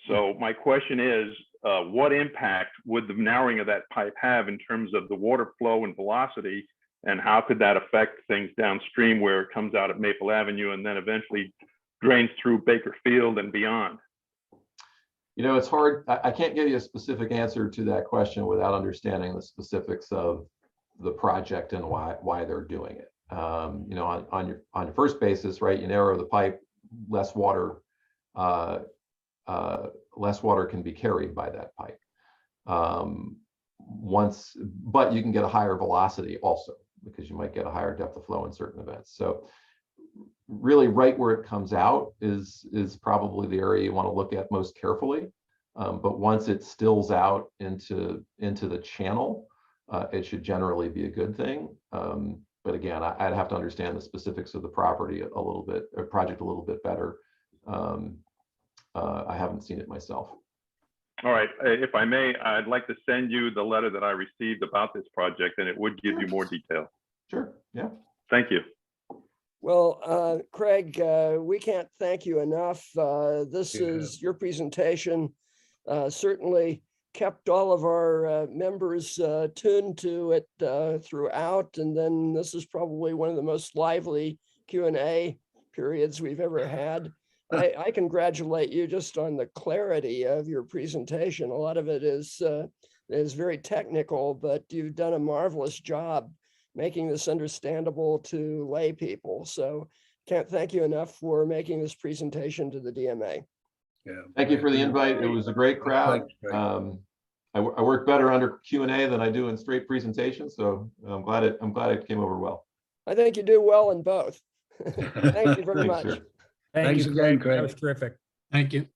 So my question is, what impact would the narrowing of that pipe have in terms of the water flow and velocity, and how could that affect things downstream where it comes out at Maple Avenue and then eventually drains through Baker Field and beyond? It's hard. I can't give you a specific answer to that question without understanding the specifics of the project and why they're doing it. On your first basis, right? You narrow the pipe, less water can be carried by that pipe. But you can get a higher velocity also, because you might get a higher depth of flow in certain events. So really right where it comes out is probably the area you want to look at most carefully. But once it stills out into the channel, it should generally be a good thing. But again, I'd have to understand the specifics of the property a little bit, or project a little bit better. I haven't seen it myself. All right, if I may, I'd like to send you the letter that I received about this project, and it would give you more detail. Sure, yeah. Thank you. Well, Craig, we can't thank you enough. This is your presentation. Certainly kept all of our members tuned to it throughout. And then this is probably one of the most lively Q&A periods we've ever had. I congratulate you just on the clarity of your presentation. A lot of it is very technical, but you've done a marvelous job making this understandable to lay people. So can't thank you enough for making this presentation to the DMA. Yeah. Thank you for the invite. It was a great crowd. I work better under Q&A than I do in straight presentations, so I'm glad it came over well. I think you do well in both. Thank you very Thanks, much. sir. Thank Thanks you, again, That Craig. was terrific. Thank you.